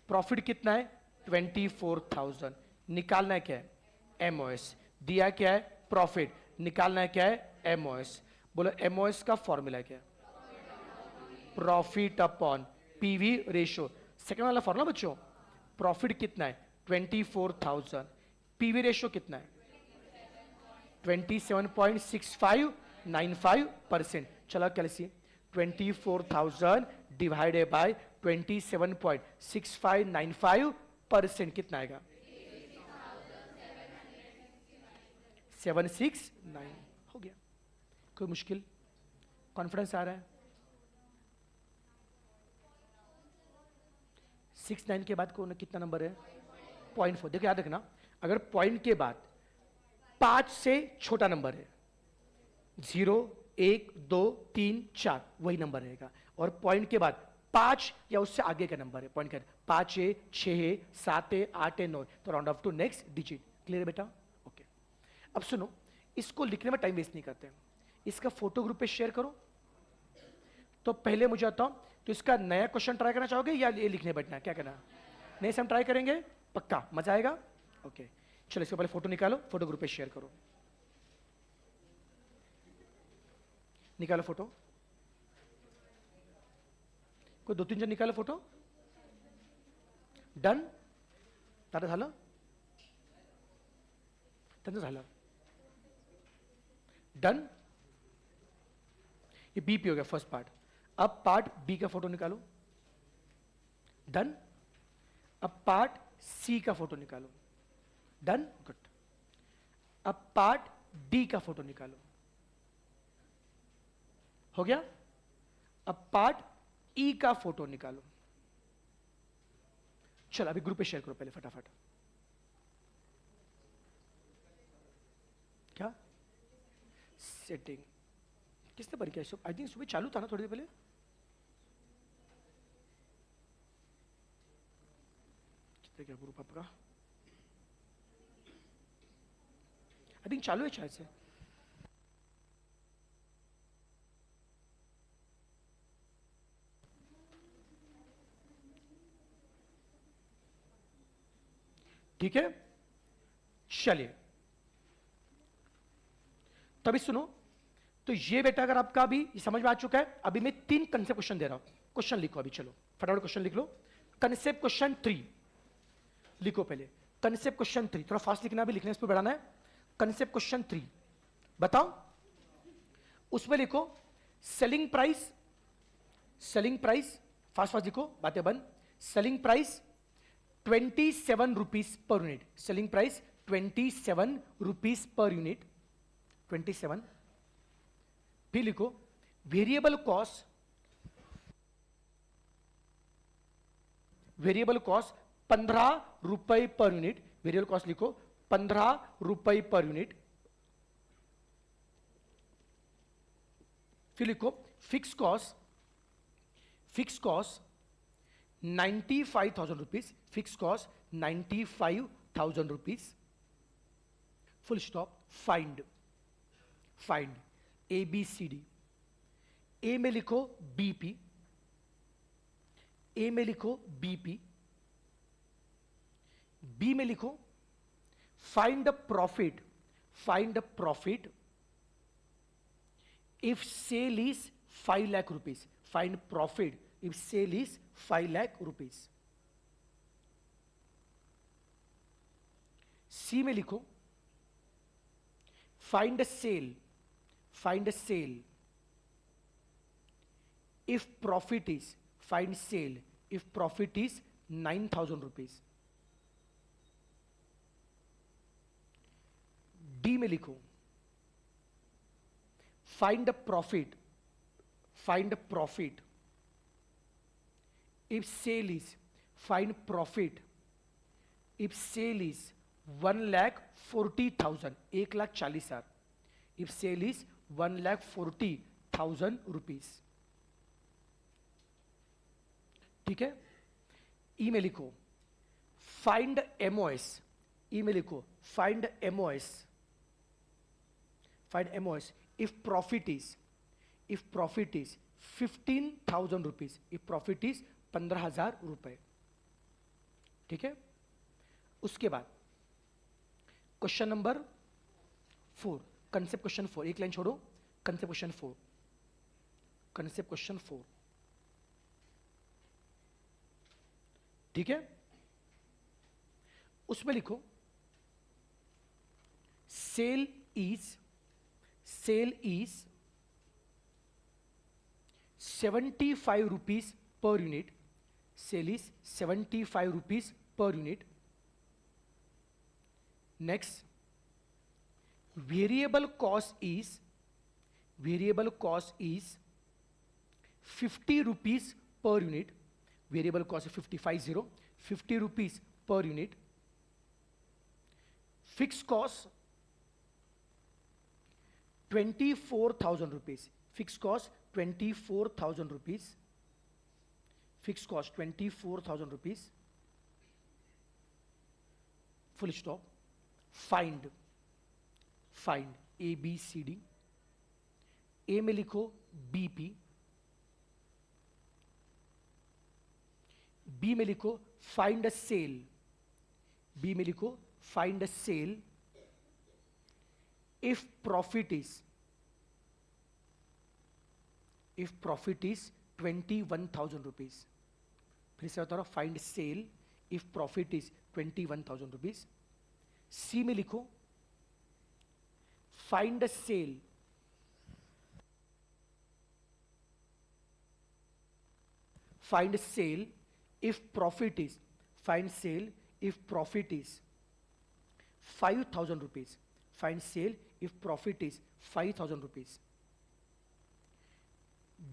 profit कितना है? 24,000। निकालना है क्या है? एमओएस। दिया क्या है? प्रॉफिट। निकालना है क्या है? एमओएस। बोलो एमओएस का फॉर्मूला क्या है? Profit upon PV ratio. Second वाला फॉर्मूला बच्चों, प्रॉफिट कितना है? 24,000। पीवी रेशियो कितना है? 27.6595%। चलो कैलसी, 24,000 डिवाइडेड बाय 27.6595% कितना आएगा? 769। हो गया। कोई मुश्किल? कॉन्फिडेंस आ रहा है? 69 के बाद कौन कितना नंबर है? 0.4। देखो याद रखना, अगर पॉइंट के बाद 5 से छोटा नंबर है, 0, 1, 2, 3, 4, वही नंबर रहेगा। और पॉइंट के बाद 5 या उससे आगे का नंबर है, पॉइंट के बाद 5 है, 6 है, 7 है, 8 है, 9, तो round off to next digit. Clear है बेटा? ओके। अब सुनो, इसको लिखने में टाइम वेस्ट नहीं करते हैं, इसका फोटो ग्रुप पे शेयर करो। तो पहले मुझे बताओ, तो इसका नया क्वेश्चन ट्राई करना चाहोगे या ये लिखने बैठना है? क्या करना? नहीं से हम ट्राई करेंगे, पक्का मजा आएगा। ओके, चलो इसके पहले फोटो निकालो, फोटो ग्रुप पे शेयर करो। निकालो फोटो, कोई 2-3 जन निकालो फोटो। डन? तारा झालं? त्यांचं झालं। डन? ये बी पे हो गया फर्स्ट पार्ट। अब पार्ट बी का फोटो निकालो। डन? अब पार्ट सी का फोटो निकालो। डन? गुड। अब पार्ट डी का फोटो निकालो। हो गया? अब पार्ट ई का फोटो निकालो। चलो अभी ग्रुप पे शेयर करो पहले फटाफट। क्या सेटिंग किसने बंद किया? आई थिंक सुबह चालू था ना थोड़ी देर पहले। कितने क्या ग्रुप आपका? आई थिंक चालू है शायद से। ठीक है, चलिए तभी सुनो। तो ये बेटा अगर आपका अभी समझ में आ चुका है, अभी मैं 3 कंसेप्ट क्वेश्चन दे रहा हूं। क्वेश्चन लिखो अभी, चलो फटाफट क्वेश्चन लिख लो। कंसेप्ट क्वेश्चन 3 लिखो पहले। कंसेप्ट क्वेश्चन 3 थोड़ा फास्ट लिखना, भी लिखने स्पीड बढ़ाना है। कंसेप्ट क्वेश्चन 3 बताओ, उसमें लिखो selling price. Selling price fast fast लिखो, बातें बंद। Selling price 27 rupees per unit. Selling price 27 rupees per unit. 27 फिर लिखो वेरिएबल कॉस्ट, वेरिएबल कॉस्ट 15 रुपए पर यूनिट, वेरिएबल कॉस्ट लिखो 15 रुपए पर यूनिट। फिर लिखो fix cost, fix cost 95,000 rupees, fix cost 95,000 rupees. Full stop. Find, find A B C D. A में लिखो बीपी, ए में लिखो बीपी, बी में लिखो find the profit, find the profit if sale is 5 lakh rupees, find profit if sale is 5 lakh rupees. C में लिखो find the sale, find the sale if profit is, find sale if profit is 9,000 rupees। D में लिखो find the profit, find the profit if sale is, find profit if sale is 1,40,000, 1,40,000, if sale is 1,40,000 rupees। ठीक है। ई में लिखो find MOS, ई में लिखो find MOS, find MOS if profit is, if profit is 15,000 rupees, if profit is 15,000 रुपए। ठीक है। उसके बाद क्वेश्चन नंबर 4, कंसेप्ट क्वेश्चन 4, एक लाइन छोड़ो, कंसेप्ट क्वेश्चन 4, कंसेप्ट क्वेश्चन 4। ठीक है। उसमें लिखो sale is, sale is 75 rupees per unit, sale is 75 rupees per unit. Next variable cost is, variable cost is 50 rupees per unit, variable cost 50 rupees per unit. Fix cost 24,000 rupees, fix cost 24,000 rupees, fix cost 24,000 rupees. Full stop. Find, find A B C D. A में लिखो BP, B में लिखो find a cell, B में लिखो find a sale if profit is, if profit is 21,000 rupees. फिर से बता रहा हूं, find sale if profit is 21,000 rupees. C में लिखो find a sale, find sale if profit is, find sale if profit is 5,000 rupees, find sale if profit is 5,000 rupees।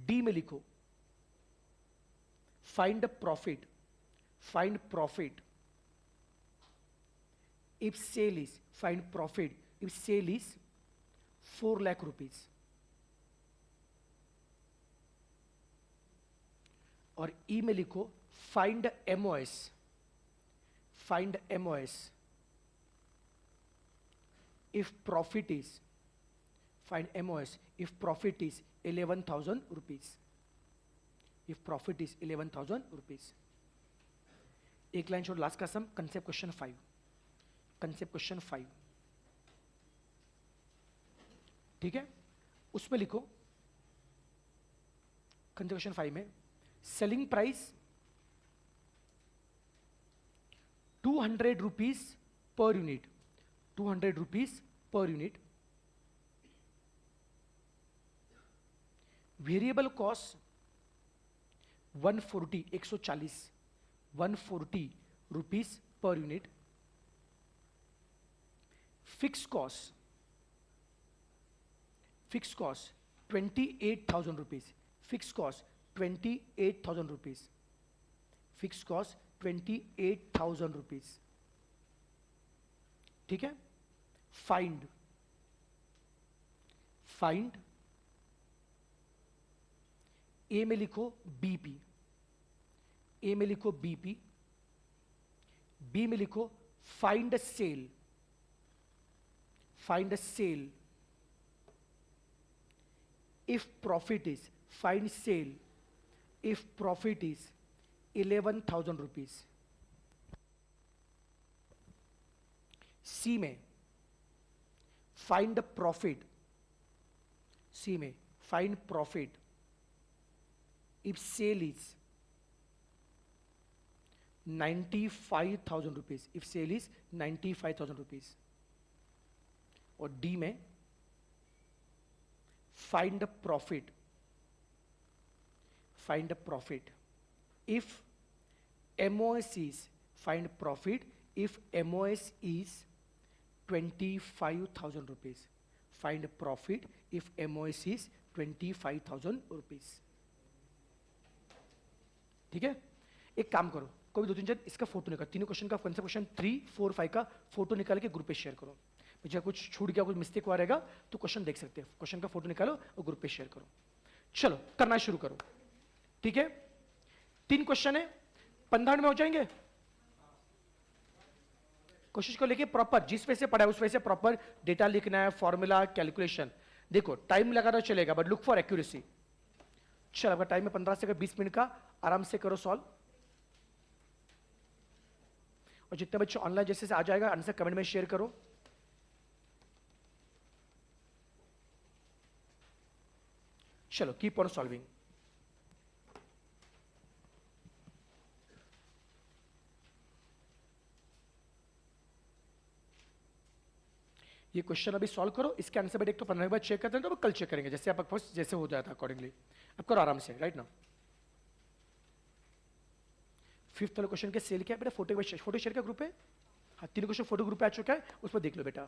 D में लिखो find the profit, find profit if sale is, find profit if sale is 4 lakh rupees। और ई में लिखो find MOS, find MOS if profit is, find MOS if profit is 11,000 rupees, if profit is 11,000 rupees. एक line छोड़, last का सम, concept question 5, concept question 5। ठीक है। उसमें लिखो कंसेप्ट क्वेश्चन 5 में selling price 200 rupees per unit, 200 rupees per unit. Variable cost 140, 140, 140 rupees per unit. Fix cost, fix cost 28,000 rupees. Fixed cost 28,000 rupees. Fixed cost 28,000 rupees. ठीक है? Find ए में लिखो BP, ए में लिखो बीपी, बी में लिखो find sale, find sale, if profit is, find sale if profit is 11,000 rupees. सी में find profit, सी में find profit if sale is 95,000 rupees, if sale is 95,000 rupees. और डी में find profit if MOS is, find profit if MOS is 25,000 rupees, find profit if MOS is 25,000 rupees. ठीक है? एक काम करो, कोई दो तीन जन इसका फोटो निकाल, तीनों क्वेश्चन का क्वेश्चन 3, 4, 5 का फोटो निकाल के ग्रुप पे शेयर करो. मुझे कुछ छूट गया, कुछ मिस्टेक हुआ रहेगा तो क्वेश्चन देख सकते हैं. क्वेश्चन का फोटो निकालो और ग्रुप पे शेयर करो. चलो करना शुरू करो. ठीक है? 3 क्वेश्चन है, 15 मिनट में हो जाएंगे. कोशिश को लेके प्रॉपर जिस वजह से पढ़ा है उस वजह से प्रॉपर डेटा लिखना है, फॉर्मूला, कैलकुलेशन. देखो टाइम लगा तो चलेगा बट लुक फॉर एक्यूरेसी. चलो आपका टाइम है 15 से 20 मिनट का, आराम से करो सॉल्व. और जितने बच्चे ऑनलाइन जैसे से आ जाएगा आंसर कमेंट में शेयर करो. चलो कीप ऑन सॉल्विंग. ये क्वेश्चन अभी सॉल्व करो, इसके आंसर पर एक तो 15 बार चेक करते हैं तो कल चेक करेंगे जैसे आप जैसे हो जाता है अकॉर्डिंगली. अब करो आराम से. राइट ना 5th वाले क्वेश्चन के सेल क्या है बेटा? फोटो शेयर का ग्रुप है. हाँ 3 क्वेश्चन फोटो ग्रुप पे आ चुका है, उस पर देख लो बेटा.